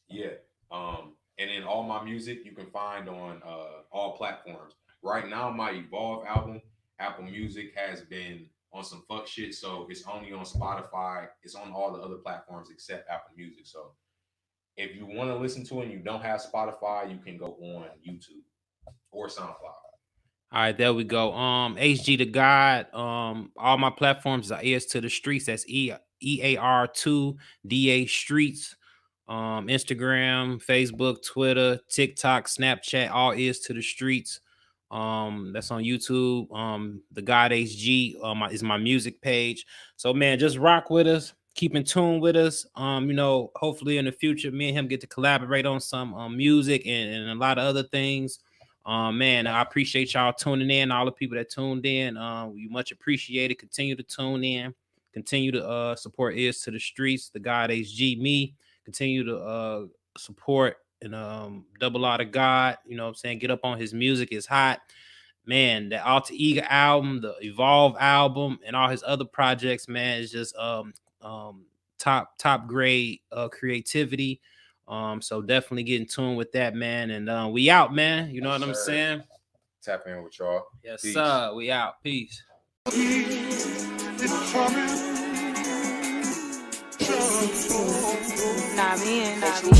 yeah. And then all my music you can find on all platforms. Right now, my Evolve album, Apple Music, has been on some fuck shit, so it's only on Spotify. It's on all the other platforms except Apple Music. So if you want to listen to it and you don't have Spotify, you can go on YouTube or SoundCloud. All right, there we go. HG the God. All my platforms are Ears to the Streets. That's EAR2DA Streets. Instagram, Facebook, Twitter, TikTok, Snapchat, all Ears to the Streets. That's on YouTube. The God HG is my music page. So man, just rock with us. Keep in tune with us. Hopefully in the future, me and him get to collaborate on some music and a lot of other things. Man, I appreciate y'all tuning in. All the people that tuned in, we much appreciate it. Continue to tune in. Continue to support Ears to the Streets, the God HG, me. Continue to support and Double R the God. You know what I'm saying? Get up on his music. It's hot. Man, the Alter Ego album, the Evolve album, and all his other projects, man, is just top grade creativity. So definitely get in tune with that, man. And we out, man. You know what I'm saying? Tap in with y'all. Yes, sir. We out. Peace. Nah, man. Nah, man.